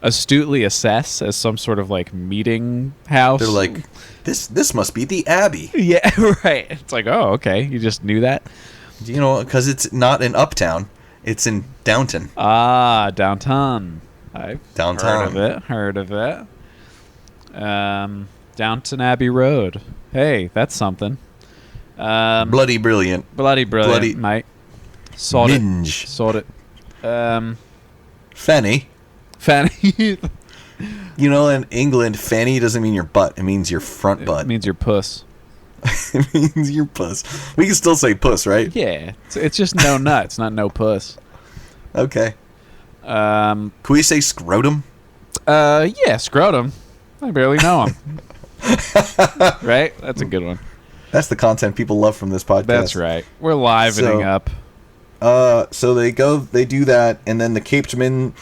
astutely assess as some sort of like meeting house. They're like, this must be the Abbey. Yeah, right. It's like, oh, okay. You just knew that? You know, because it's not in Uptown. It's in Downton. Ah, Downton. I've heard of it. Downton Abbey Road. Hey, that's something. Bloody brilliant. Bloody brilliant, mate. Sort it. Fanny. Fanny. You know, in England, fanny doesn't mean your butt. It means your front butt. It means your puss. It means your puss. We can still say puss, right? Yeah. It's just no nuts, not no puss. Okay. Can we say scrotum? Yeah, scrotum. I barely know him. Right? That's a good one. That's the content people love from this podcast. That's right. We're livening up. So they do that, and then the caped man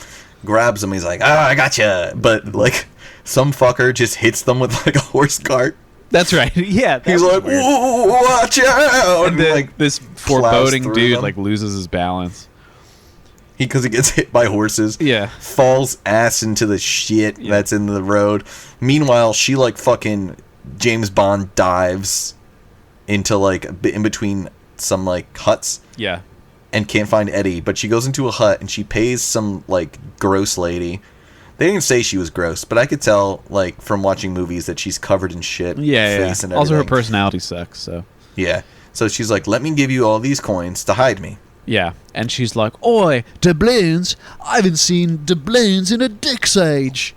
grabs him. He's like, I gotcha. But, like, some fucker just hits them with, like, a horse cart. That's right. Yeah. He's like, watch out! And then, like, this foreboding dude, like, loses his balance. Because he gets hit by horses. Yeah. Falls ass into the shit that's in the road. Meanwhile, she, like, fucking James Bond dives into, like, in between some, like, huts. Yeah. And can't find Eddie. But she goes into a hut and she pays some, like, gross lady. They didn't say she was gross, but I could tell, like, from watching movies that she's covered in shit. Yeah, face and everything. Also, her personality sucks, so. Yeah. So she's like, let me give you all these coins to hide me. Yeah. And she's like, oi, doubloons? I haven't seen doubloons in a dick's age.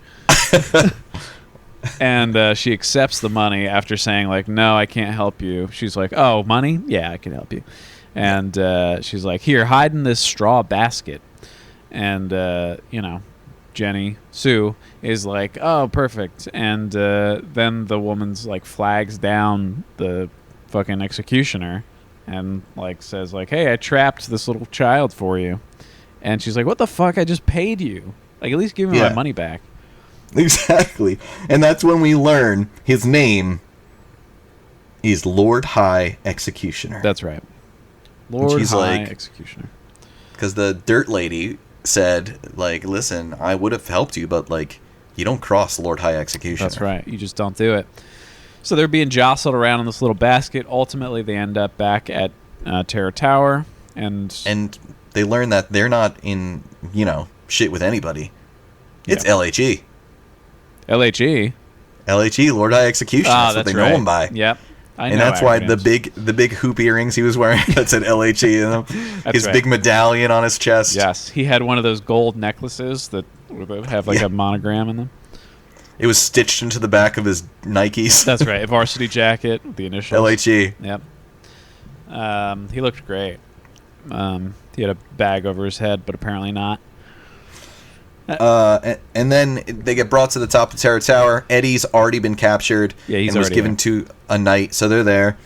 And she accepts the money after saying, like, no, I can't help you. She's like, oh, money? Yeah, I can help you. And she's like, here, hide in this straw basket. And, Jenny Sue is like, oh, perfect. And then the woman's like flags down the fucking executioner and like says like, hey, I trapped this little child for you. And she's like, what the fuck? I just paid you. Like, at least give me my money back. Exactly. And that's when we learn his name is Lord High Executioner. That's right. Lord High Executioner. Because the dirt lady said, like, listen, I would have helped you, but, like, you don't cross Lord High Executioner. That's right. You just don't do it. So they're being jostled around in this little basket. Ultimately, they end up back at Terror Tower. And they learn that they're not in, shit with anybody. It's LHE. LHE? LHE, Lord High Executioner. That's what they know him by. Yep. And that's why the big hoop earrings he was wearing that said LHE in them. His big medallion on his chest. Yes, he had one of those gold necklaces that have like a monogram in them. It was stitched into the back of his Nikes. That's right, a varsity jacket with the initials. LHE. Yep. He looked great. He had a bag over his head, but apparently not. And then they get brought to the top of Terror Tower. Eddie's already been captured. Yeah, he's and was already given there. to a knight, so they're there.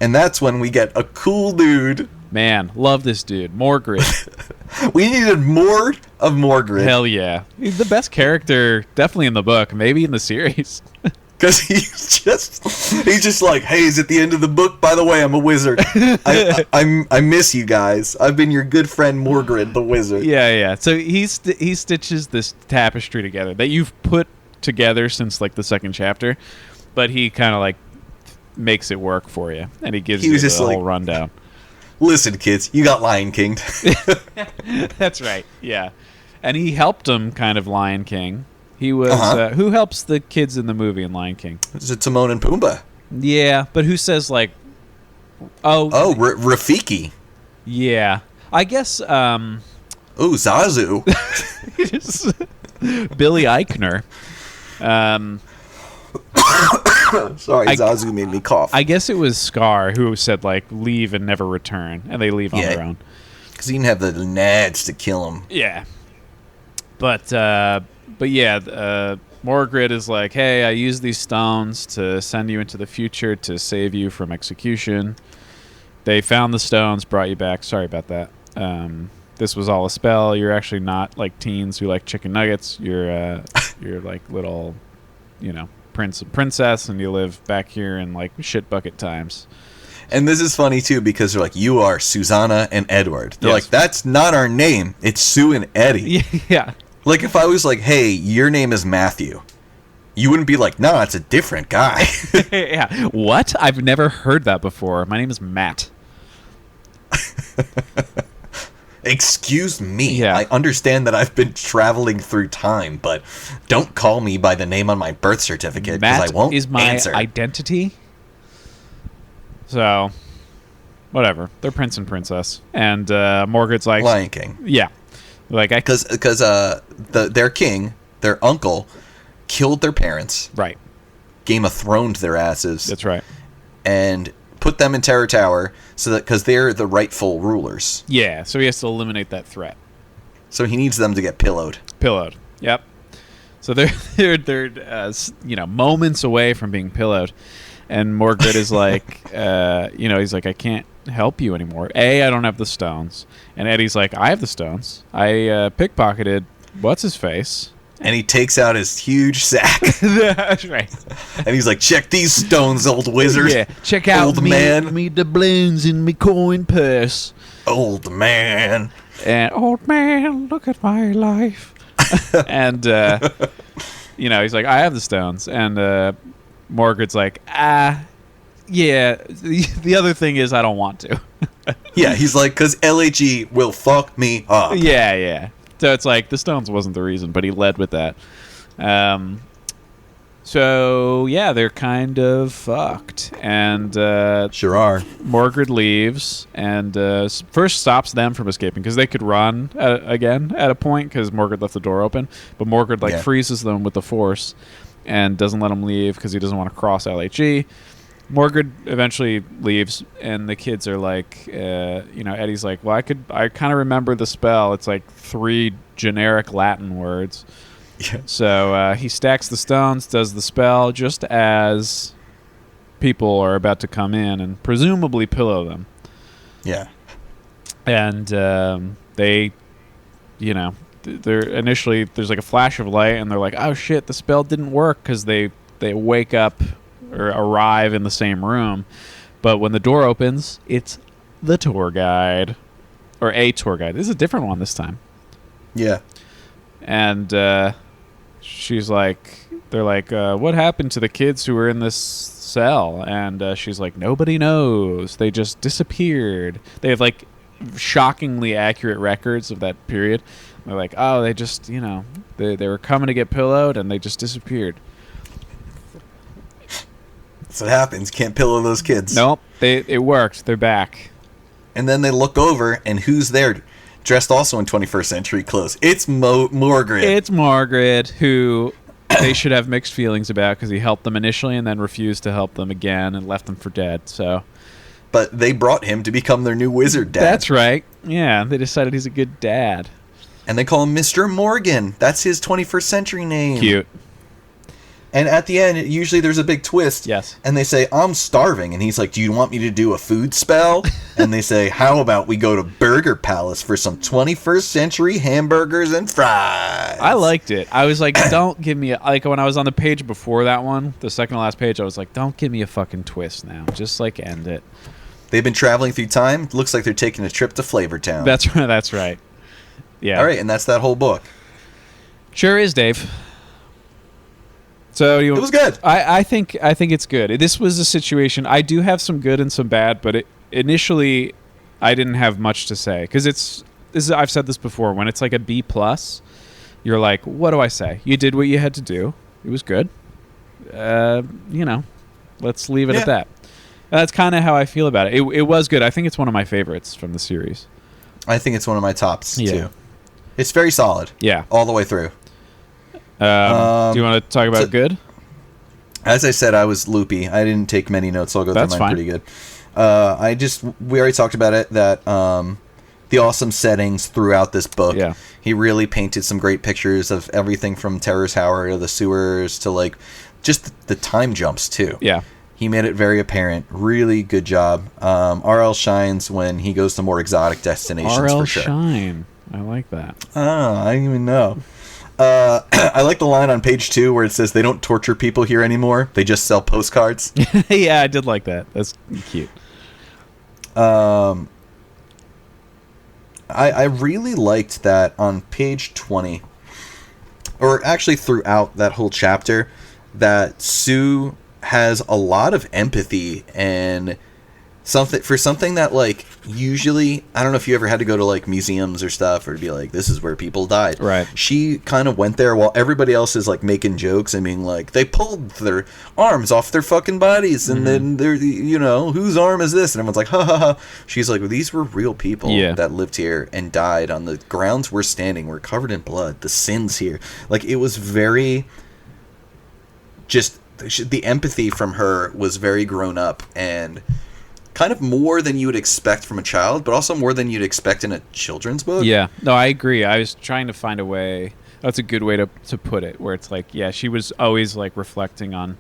And that's when we get a cool dude. Man, love this dude. Morgrid. We needed more of Morgrid. Hell yeah. He's the best character, definitely in the book, maybe in the series. Because he's just like, hey, is it the end of the book? By the way, I'm a wizard. I miss you guys. I've been your good friend Morgrid, the wizard. Yeah. So he stitches this tapestry together that you've put together since like the second chapter, but he kind of like makes it work for you, and he gives you the whole rundown. Listen, kids, you got Lion King. That's right. Yeah, and he helped him kind of Lion King. He was who helps the kids in the movie in Lion King? Is it Timon and Pumbaa? Yeah, but who says like, Rafiki. Yeah, I guess. Zazu. Billy Eichner. Sorry, Zazu made me cough. I guess it was Scar who said like leave and never return, and they leave on their own. Because he didn't have the nads to kill him. Yeah, but yeah, Morgrid is like, hey, I used these stones to send you into the future to save you from execution. They found the stones, brought you back. Sorry about that. This was all a spell. You're actually not like teens who like chicken nuggets. You're like little, prince and princess, and you live back here in like shit bucket times. And this is funny too because they're like, you are Susanna and Edward. They're like, that's not our name. It's Sue and Eddie. Yeah. Like if I was like, hey, your name is Matthew, you wouldn't be like, no, it's a different guy. Yeah. What? I've never heard that before. My name is Matt. Excuse me. Yeah. I understand that I've been traveling through time, but don't call me by the name on my birth certificate because I won't is my answer. identity. So, whatever. They're prince and princess, and Morgrid's like Lion King. Yeah, like because their king, their uncle, killed their parents. Right. Game of Thrones their asses. That's right. And put them in Terror Tower so that because they're the rightful rulers. Yeah, so he has to eliminate that threat. So he needs them to get pillowed. Pillowed. Yep. So they're moments away from being pillowed, and Morgrid is like, he's like, I can't help you anymore. I don't have the stones, and Eddie's like, I have the stones. I pickpocketed what's his face. And he takes out his huge sack. That's right. And he's like, check these stones, old wizard. Yeah, check out old man. Me doubloons in me coin purse. Old man. And, old man, look at my life. And, he's like, I have the stones. And Morgrid's like, yeah. The other thing is I don't want to. Yeah, he's like, because LAG will fuck me up. Yeah. So it's like the stones wasn't the reason, but he led with that. So yeah, they're kind of fucked, and sure are. Morgrid leaves and first stops them from escaping because they could run again at a point because Morgrid left the door open, but Morgrid freezes them with the Force and doesn't let them leave because he doesn't want to cross LHE. Morgrid eventually leaves, and the kids are like, Eddie's like, well, I kind of remember the spell. It's like 3 generic Latin words. Yeah. So he stacks the stones, does the spell just as people are about to come in and presumably pillow them. Yeah. And they're initially, there's like a flash of light, and they're like, oh shit, the spell didn't work because they wake up or arrive in the same room, but when the door opens, it's the tour guide, or a tour guide. This is a different one this time. Yeah. And she's like, they're like, what happened to the kids who were in this cell? And she's like, nobody knows. They just disappeared. They have like shockingly accurate records of that period. They're like, oh, they just, they were coming to get pillowed and they just disappeared. That's what happens. Can't pillow those kids. Nope. It worked. They're back. And then they look over, and who's there? Dressed also in 21st century clothes. It's Morgrid. It's Morgrid, who they should have mixed feelings about because he helped them initially and then refused to help them again and left them for dead. So, but they brought him to become their new wizard dad. That's right. Yeah, they decided he's a good dad. And they call him Mr. Morgan. That's his 21st century name. Cute. And at the end, usually there's a big twist. Yes. And they say, I'm starving. And he's like, do you want me to do a food spell? And they say, how about we go to Burger Palace for some 21st century hamburgers and fries? I liked it. I was like, don't give me like when I was on the page before that one, the second to last page, I was like, don't give me a fucking twist now. Just like end it. They've been traveling through time. Looks like they're taking a trip to Flavortown. That's right. That's right. Yeah. All right. And that's that whole book. Sure is, Dave. So It was good. I think it's good. This was a situation. I do have some good and some bad, but initially, I didn't have much to say because I've said this before. When it's like a B plus, you're like, what do I say? You did what you had to do. It was good. Let's leave it at that. That's kind of how I feel about it. It was good. I think it's one of my favorites from the series. I think it's one of my tops too. It's very solid. Yeah, all the way through. Do you want to talk about good? As I said, I was loopy. I didn't take many notes, so I'll go That's through mine fine. pretty good. We already talked about it, that the awesome settings throughout this book. Yeah. He really painted some great pictures of everything from Terrace Tower to the sewers to like just the time jumps too. Yeah. He made it very apparent. Really good job. RL shines when he goes to more exotic destinations RL for sure. Shine. I like that. Oh, I didn't even know. I like the line on page 2 where it says they don't torture people here anymore. They just sell postcards. Yeah, I did like that. That's cute. I really liked that on page 20, or actually throughout that whole chapter, that Sue has a lot of empathy and something that like usually, I don't know if you ever had to go to like museums or stuff or to be like, this is where people died. Right. She kind of went there while everybody else is like making jokes and being like, they pulled their arms off their fucking bodies and then they're, whose arm is this? And everyone's like, ha ha ha. She's like, well, these were real people that lived here and died on the grounds we're standing. We're covered in blood. The sins here. Like, it was very just, the empathy from her was very grown up and kind of more than you would expect from a child, but also more than you'd expect in a children's book. Yeah. No, I agree. I was trying to find a way. That's a good way to put it, where it's like, yeah, she was always like reflecting on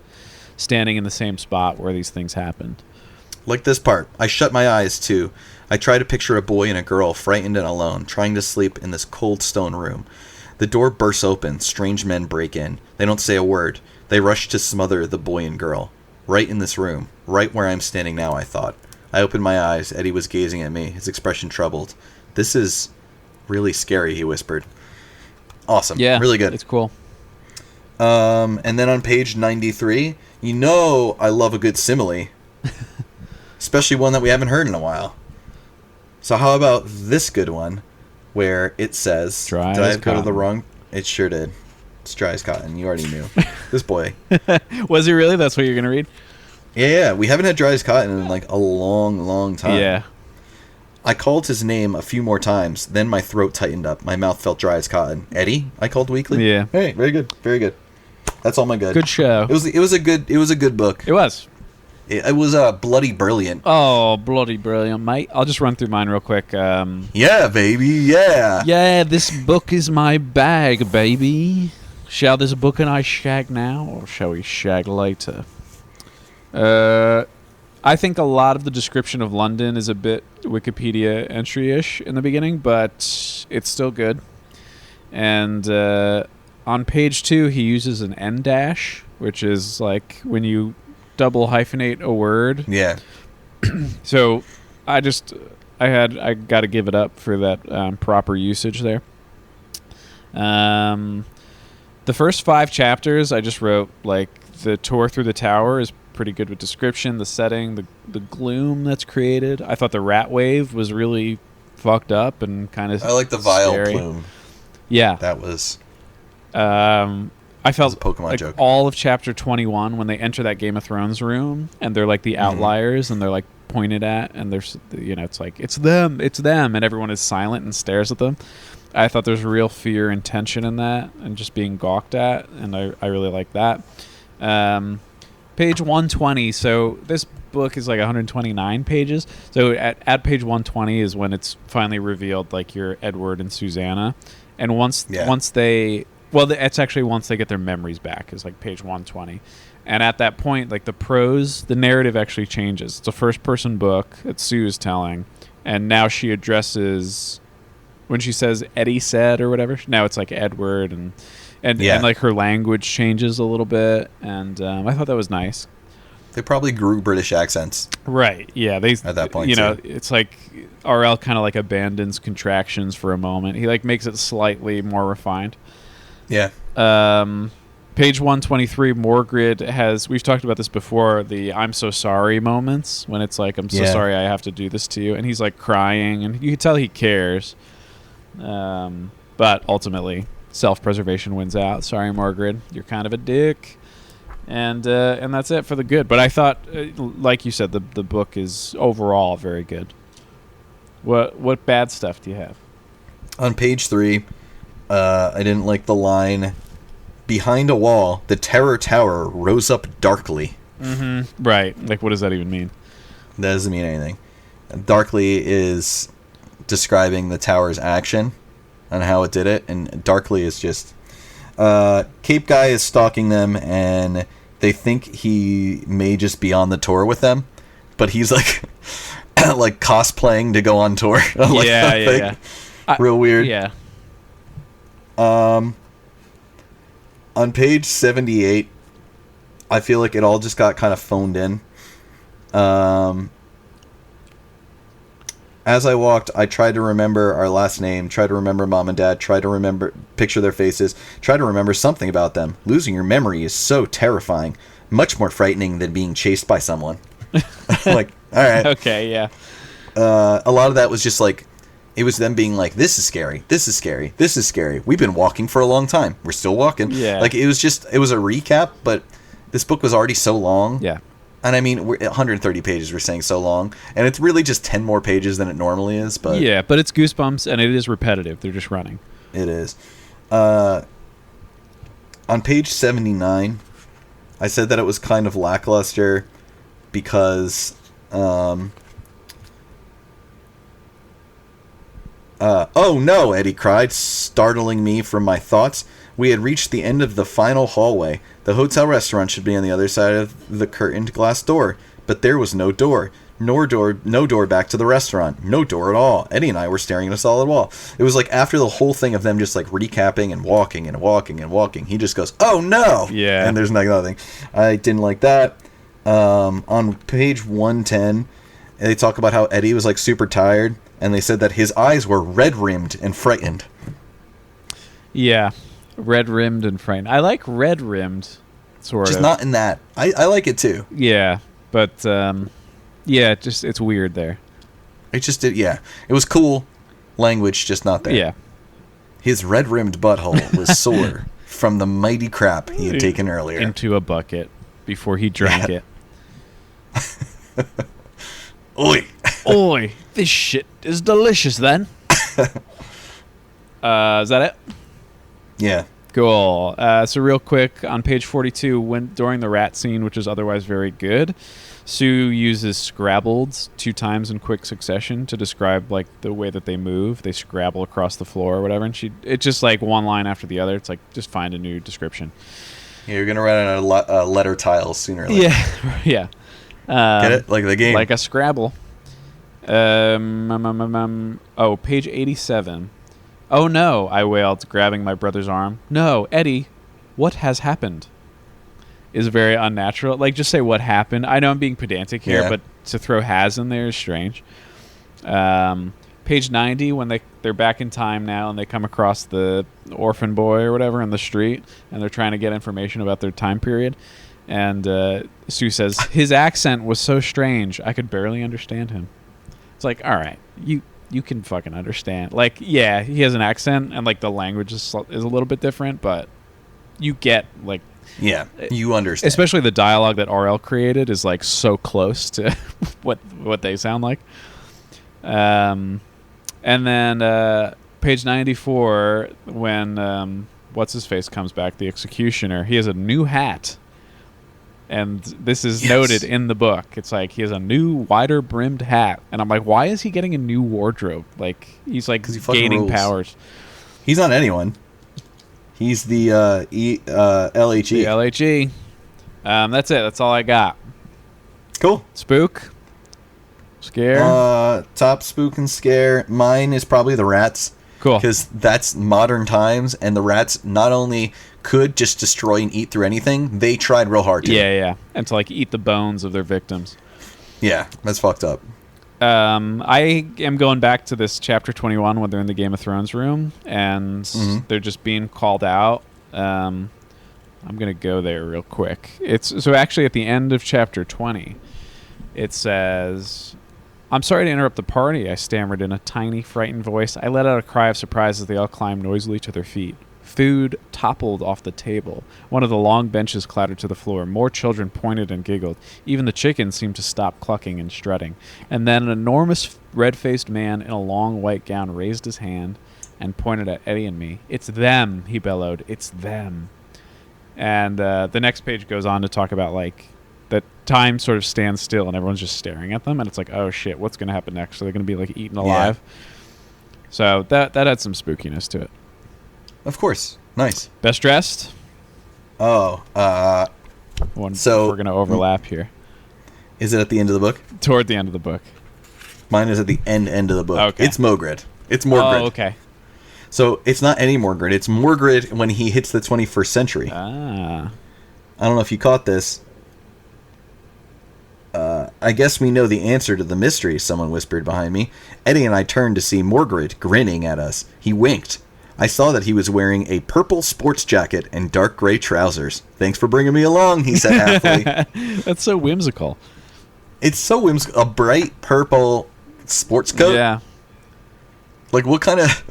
standing in the same spot where these things happened. Like this part. I shut my eyes, too. I try to picture a boy and a girl, frightened and alone, trying to sleep in this cold stone room. The door bursts open. Strange men break in. They don't say a word. They rush to smother the boy and girl. Right in this room. Right where I'm standing now, I thought. I opened my eyes. Eddie was gazing at me, his expression troubled. This is really scary, he whispered. Awesome. Yeah. Really good. It's cool. And then on page 93, I love a good simile. Especially one that we haven't heard in a while. So how about this good one, where it says... Dry did I as go to the cotton. wrong... It sure did. It's dry as cotton. You already knew. This boy. Was it really? That's what you're going to read? Yeah. We haven't had dry as cotton in like a long, long time. Yeah. I called his name a few more times. Then my throat tightened up. My mouth felt dry as cotton. Eddie? I called weakly. Yeah. Hey, very good. Very good. That's all my good. Good show. It was a good book. It was. It was bloody brilliant. Oh, bloody brilliant, mate. I'll just run through mine real quick. Yeah, baby. Yeah. Yeah, this book is my bag, baby. Shall this book and I shag now, or shall we shag later? I think a lot of the description of London is a bit Wikipedia entry-ish in the beginning, but it's still good. And on page 2, he uses an N dash, which is like when you double hyphenate a word. Yeah. So I got to give it up for that proper usage there. The first 5 chapters, I just wrote, like, the tour through the tower is pretty good with description, the setting, the gloom that's created. I thought the rat wave was really fucked up and kind of I like the vial scary. plume. Yeah. That was... I felt a Pokemon like joke. all of chapter 21 when they enter that Game of Thrones room and they're like the outliers and they're like pointed at and there's it's like it's them and everyone is silent and stares at them. I thought there's real fear and tension in that and just being gawked at, and I really like that. Page 120. So this book is like 129 pages. So at page 120 is when it's finally revealed, like, you're Edward and Susanna. And once they, well, it's actually once they get their memories back is like page 120. And at that point, like the narrative actually changes. It's a first-person book that Sue is telling, and now she addresses, when she says Eddie said or whatever, now it's like Edward, and like her language changes a little bit, and I thought that was nice. They probably grew British accents. Right, yeah. They, at that point, it's like RL kind of like abandons contractions for a moment. He like makes it slightly more refined. Yeah. Page 123, Morgrid has, we've talked about this before, the I'm so sorry moments, when it's like, I'm so sorry I have to do this to you. And he's like crying, and you can tell he cares. But ultimately, self-preservation wins out. Sorry, Morgrid, you're kind of a dick. And that's it for the good. But I thought, like you said, the book is overall very good. What bad stuff do you have? On page 3, I didn't like the line, behind a wall, the terror tower rose up darkly. Mm-hmm. Right. Like, what does that even mean? That doesn't mean anything. Darkly is describing the tower's action and how it did it, and darkly is just... Cape Guy is stalking them, and they think he may just be on the tour with them, but he's like like cosplaying to go on tour. Like yeah. Real weird. Yeah. On page 78, I feel like it all just got kind of phoned in. As I walked, I tried to remember our last name, tried to remember mom and dad, tried to picture their faces, tried to remember something about them. Losing your memory is so terrifying. Much more frightening than being chased by someone. Like, all right. Okay, yeah. A lot of that was just like, it was them being like, this is scary, this is scary, this is scary. We've been walking for a long time. We're still walking. Yeah. Like, it was a recap, but this book was already so long. Yeah. And I mean, 130 pages, we're saying so long. And it's really just 10 more pages than it normally is. But yeah, but it's Goosebumps, and it is repetitive. They're just running. It is. On page 79, I said that it was kind of lackluster because... oh no, Eddie cried, startling me from my thoughts. We had reached the end of the final hallway. The hotel restaurant should be on the other side of the curtained glass door, but there was no door. No door back to the restaurant. No door at all. Eddie and I were staring at a solid wall. It was like after the whole thing of them just like recapping and walking and walking and walking, he just goes, oh no! Yeah. And there's nothing. I didn't like that. On page 110, they talk about how Eddie was like super tired, and they said that his eyes were red-rimmed and frightened. Yeah. Red-rimmed and frightened. I like red-rimmed, sort of. Just not in that. I like it too. Yeah, but yeah, it's weird there. It just did. Yeah, it was cool. Language just not there. Yeah. His red-rimmed butthole was sore from the mighty crap he had taken earlier. Into a bucket before he drank it. Oi. Oi, this shit is delicious then. Is that it? Yeah. Cool. So real quick, on page 42, during the rat scene, which is otherwise very good, Sue uses scrabbled 2 times in quick succession to describe like the way that they move. They scrabble across the floor or whatever, and it's just like one line after the other. It's like, just find a new description. Yeah, you're gonna run out of letter tiles sooner or later. Yeah. Get it? Like the game. Like a Scrabble. Page 87. Oh no, I wailed, grabbing my brother's arm. No, Eddie, what has happened? Is very unnatural. Like, just say what happened. I know I'm being pedantic here, but to throw has in there is strange. Page 90, when they're back in time now and they come across the orphan boy or whatever in the street, and they're trying to get information about their time period. And Sue says, his accent was so strange, I could barely understand him. It's like, all right, you can fucking understand. Like, yeah, he has an accent, and like the language is a little bit different, but you get like... Yeah, you understand. Especially the dialogue that RL created is like so close to what they sound like. And then page 94, when what's-his-face comes back, the executioner, he has a new hat. And this is noted in the book. It's like he has a new, wider-brimmed hat. And I'm like, why is he getting a new wardrobe? Like, he's like gaining powers. He's not anyone. He's the LHE. The LHE. That's it. That's all I got. Cool. Spook. Scare. Top spook and scare. Mine is probably the rats. Cool. Because that's modern times, and the rats not only could just destroy and eat through anything, they tried real hard to. Yeah. And to, like, eat the bones of their victims. Yeah, that's fucked up. I am going back to this chapter 21 when they're in the Game of Thrones room, and they're just being called out. I'm going to go there real quick. So actually at the end of chapter 20, it says... "I'm sorry to interrupt the party," I stammered in a tiny, frightened voice. I let out a cry of surprise as they all climbed noisily to their feet. Food toppled off the table. One of the long benches clattered to the floor. More children pointed and giggled. Even the chickens seemed to stop clucking and strutting. And then an enormous, red-faced man in a long white gown raised his hand and pointed at Eddie and me. "It's them," he bellowed. "It's them." And the next page goes on to talk about, like, that time sort of stands still and everyone's just staring at them, and it's like, oh shit, what's going to happen next? So they're going to be, like, eaten alive. Yeah. So that had some spookiness to it. Of course. Nice. Best dressed? Oh, so we're going to overlap here. Is it at the end of the book? Toward the end of the book. Mine is at the end of the book. Okay. It's Mogrid. It's Morgrid. Oh, okay. So it's not any Morgrid. It's Morgrid when he hits the 21st century. Ah. I don't know if you caught this. I guess we know the answer to the mystery, someone whispered behind me. Eddie and I turned to see Morgrid grinning at us. He winked. I saw that he was wearing a purple sports jacket and dark gray trousers. "Thanks for bringing me along," he said happily. That's so whimsical. It's so whimsical. A bright purple sports coat? Yeah. Like, what kind of...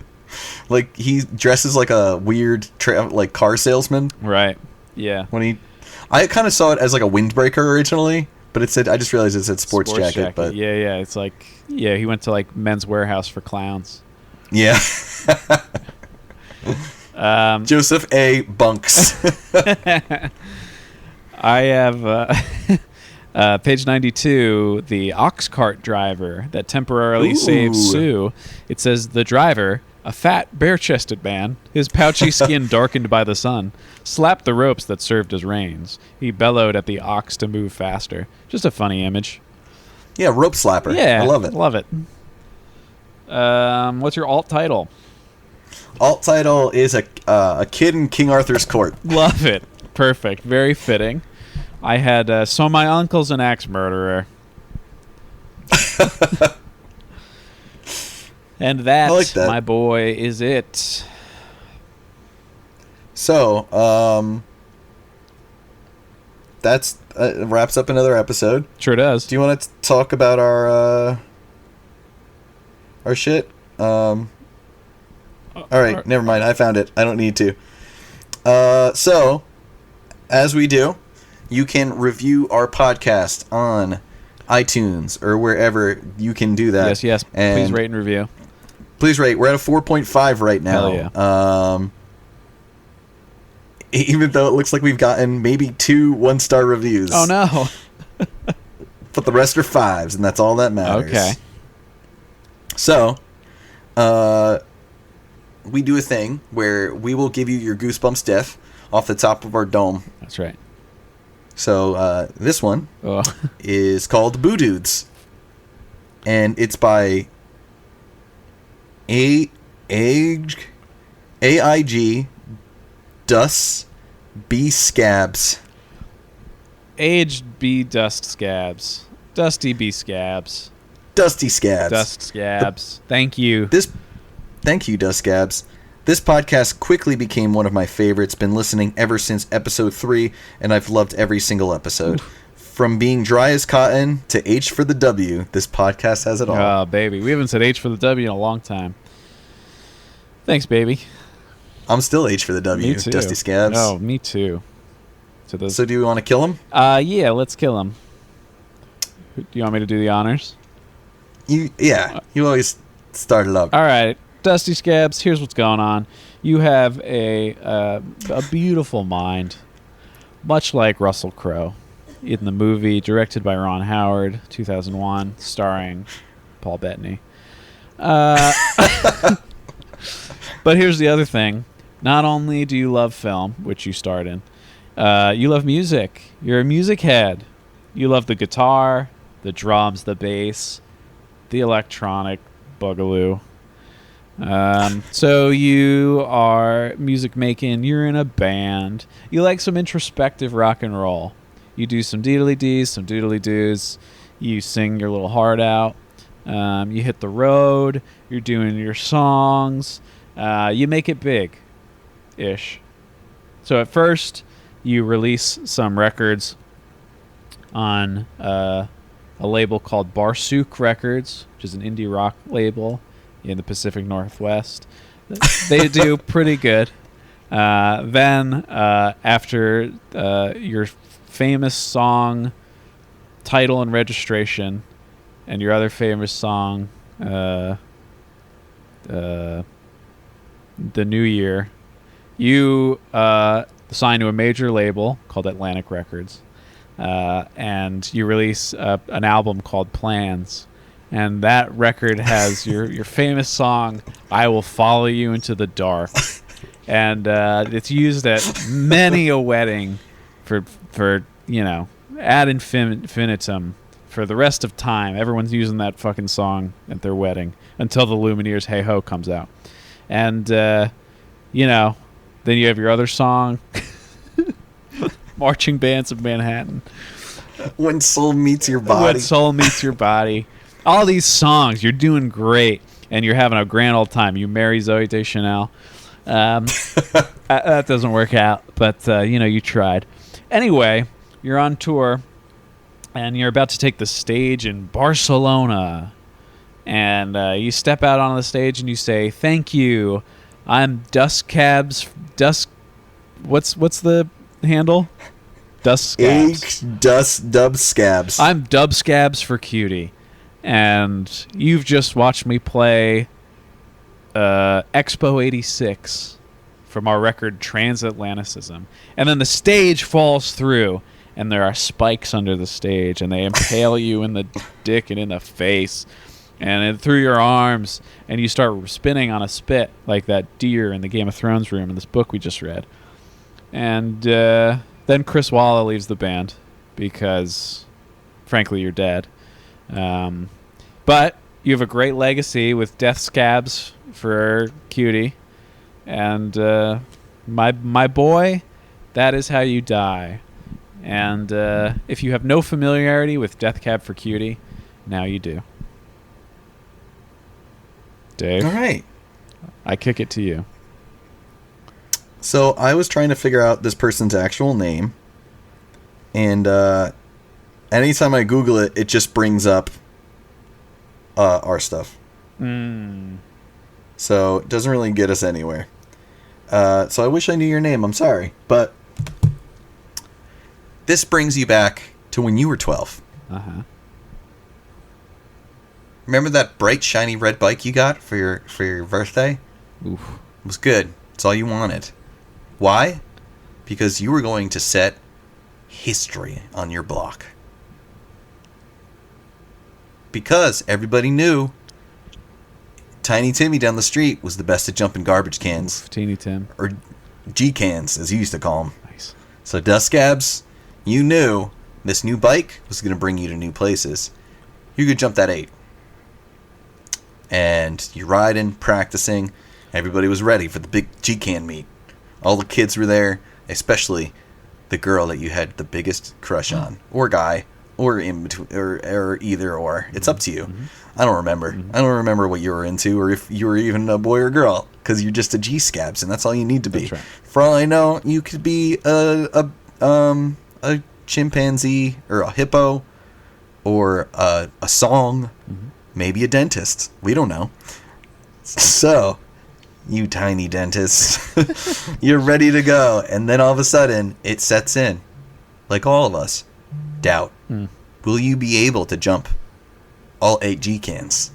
Like, he dresses like a weird like car salesman. Right. Yeah. I kind of saw it as like a windbreaker originally, but it said, I just realized it said sports jacket. But yeah, it's like, yeah, he went to, like, Men's Warehouse for clowns. Yeah. Joseph A. Bunks. I have page 92, the ox cart driver that temporarily saves Sue. It says, "The driver, a fat, bare-chested man, his pouchy skin darkened by the sun, slapped the ropes that served as reins. He bellowed at the ox to move faster." Just a funny image. Yeah, rope slapper. Yeah, I love it. Love it. What's your alt title? Alt title is a kid in King Arthur's court. Love it. Perfect. Very fitting. I had "So My Uncle's an Axe Murderer." And that, I like that, my boy, is it. So, that's wraps up another episode. Sure does. Do you want to talk about our shit? All right, never mind. I found it. I don't need to. So, as we do, you can review our podcast on iTunes or wherever you can do that. Yes. And please rate and review. Please rate. We're at a 4.5 right now. Hell yeah. Even though it looks like we've gotten maybe 2 1-star reviews. Oh, no. But the rest are 5s, and that's all that matters. Okay. So, we do a thing where we will give you your Goosebumps death off the top of our dome. That's right. So, this one is called Boo Dudes. And it's by AIG Dust B Scabs. Aged B Dust Scabs. Dusty B Scabs. Dusty Scabs. Dust Scabs. Thank you. Thank you, Dust Scabs. This podcast quickly became one of my favorites. Been listening ever since episode 3, and I've loved every single episode. Oof. From being dry as cotton to H for the W, this podcast has it all. Oh, baby. We haven't said H for the W in a long time. Thanks, baby. I'm still H for the W, me too. Dusty Scabs. Oh, me too. So do we want to kill him? Yeah, let's kill him. Do you want me to do the honors? You always start it up. All right. Dusty Scabs, here's what's going on. You have a beautiful mind, much like Russell Crowe in the movie, directed by Ron Howard, 2001, starring Paul Bettany. But here's the other thing. Not only do you love film, which you starred in, you love music. You're a music head. You love the guitar, the drums, the bass, the electronic boogaloo. So you are music making. You're in a band. You like some introspective rock and roll. You do some deedly-dees, some doodly-doos. You sing your little heart out. You hit the road. You're doing your songs. You make it big-ish. So at first, you release some records on a label called Barsook Records, which is an indie rock label in the Pacific Northwest. They do pretty good. Then, after your famous song title and registration, and your other famous song, The New Year, you sign to a major label called Atlantic Records, and you release an album called Plans. And that record has your famous song, I Will Follow You Into the Dark. And it's used at many a wedding for ad infinitum for the rest of time. Everyone's using that fucking song at their wedding until the Lumineers' Hey Ho comes out. And, then you have your other song, Marching Bands of Manhattan. When Soul Meets Your Body. When Soul Meets Your Body. All these songs, you're doing great, and you're having a grand old time. You marry Zooey Deschanel. That doesn't work out, but, you tried. Anyway, you're on tour, and you're about to take the stage in Barcelona. And you step out on the stage, and you say, "Thank you. I'm What's the handle? Dub Scabs. I'm Dub Scabs for Cutie. And you've just watched me play Expo 86 from our record Transatlanticism. And then the stage falls through, and there are spikes under the stage, and they impale you in the dick and in the face and through your arms, and you start spinning on a spit like that deer in the Game of Thrones room in this book we just read. And then Chris Walla leaves the band because, frankly, you're dead. But you have a great legacy with Death Scabs for Cutie. And my boy, that is how you die. And if you have no familiarity with Death Cab for Cutie, now you do. Dave? All right. I kick it to you. So I was trying to figure out this person's actual name. And anytime I Google it, it just brings up our stuff. So it doesn't really get us anywhere. So I wish I knew your name. I'm sorry. But this brings you back to when you were 12. Uh-huh. Remember that bright, shiny red bike you got for your birthday? Oof. It was good. It's all you wanted. Why? Because you were going to set history on your block. Because everybody knew Tiny Timmy down the street was the best at jumping garbage cans. Oof, Teeny Tim. Or G-cans, as you used to call them. Nice. So Dust Scabs, you knew this new bike was going to bring you to new places. You could jump that 8. And you're riding, practicing. Everybody was ready for the big G-can meet. All the kids were there, especially the girl that you had the biggest crush on, or guy, or in between, or either or. It's up to you. Mm-hmm. I don't remember. Mm-hmm. I don't remember what you were into, or if you were even a boy or girl, because you're just a G-scabs, and that's all you need to be. That's right. For all I know, you could be a chimpanzee, or a hippo, or a song, maybe a dentist. We don't know. So, you tiny dentist, you're ready to go, and then all of a sudden, it sets in. Like all of us. Doubt. Will you be able to jump all 8 G-cans?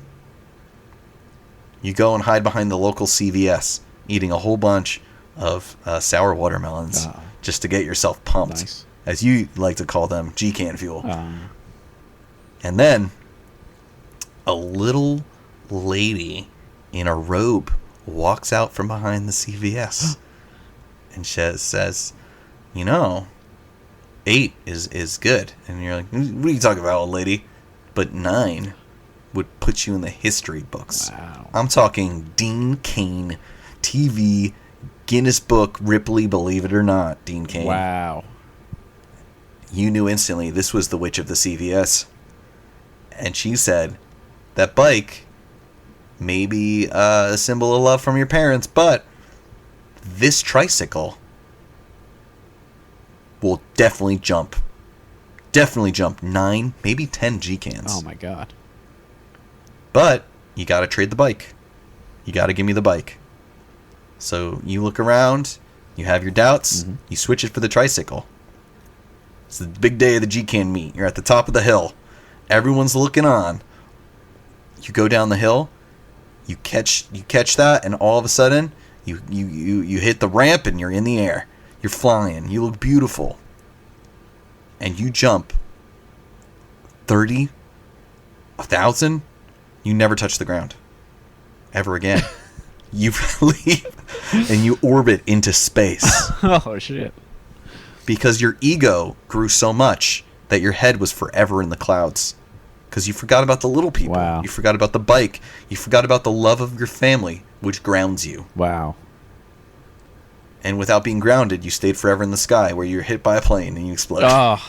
You go and hide behind the local CVS, eating a whole bunch of sour watermelons just to get yourself pumped. Nice. As you like to call them, G-can fuel. And then, a little lady in a robe walks out from behind the CVS and says, 8 is good. And you're like, what are you talking about, old lady? But 9 would put you in the history books. Wow. I'm talking Dean Cain, TV, Guinness Book, Ripley, believe it or not, Dean Cain. Wow. You knew instantly this was the witch of the CVS. And she said, that bike may be a symbol of love from your parents, but this tricycle will definitely jump 9, maybe 10 G-cans. Oh my God. But you got to trade the bike. You got to give me the bike. So you look around, you have your doubts, you switch it for the tricycle. It's the big day of the G-Can meet. You're at the top of the hill. Everyone's looking on. You go down the hill, you catch that, and all of a sudden you hit the ramp and you're in the air. You're flying. You look beautiful. And you jump 30,000. You never touch the ground ever again. You leave and you orbit into space. Oh, shit. Because your ego grew so much that your head was forever in the clouds. Because you forgot about the little people. Wow. You forgot about the bike. You forgot about the love of your family, which grounds you. Wow. And without being grounded, you stayed forever in the sky where you're hit by a plane and you explode. Oh.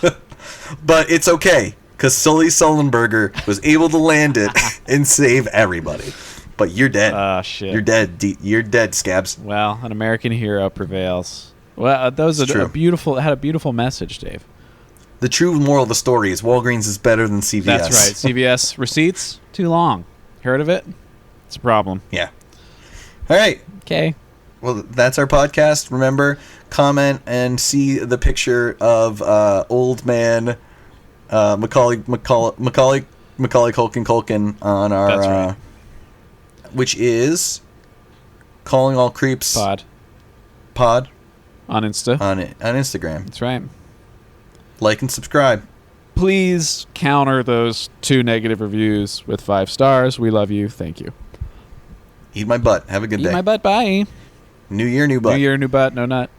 But it's okay, because Sully Sullenberger was able to land it and save everybody. But you're dead. Oh, shit. You're dead. You're dead, Scabs. Well, an American hero prevails. Well, that was a beautiful. It had a beautiful message, Dave. The true moral of the story is Walgreens is better than CVS. That's right. CVS receipts too long. Heard of it? It's a problem. Yeah. All right. Okay. Well, that's our podcast. Remember, comment and see the picture of old man Macaulay Culkin on our That's right. Which is Calling All Creeps Pod On Insta. on Instagram. That's right. Like and subscribe. Please counter those 2 negative reviews with 5 stars. We love you. Thank you. Eat my butt. Have a good Eat day. my butt. Bye. New year, new butt. New year, new butt. No nut.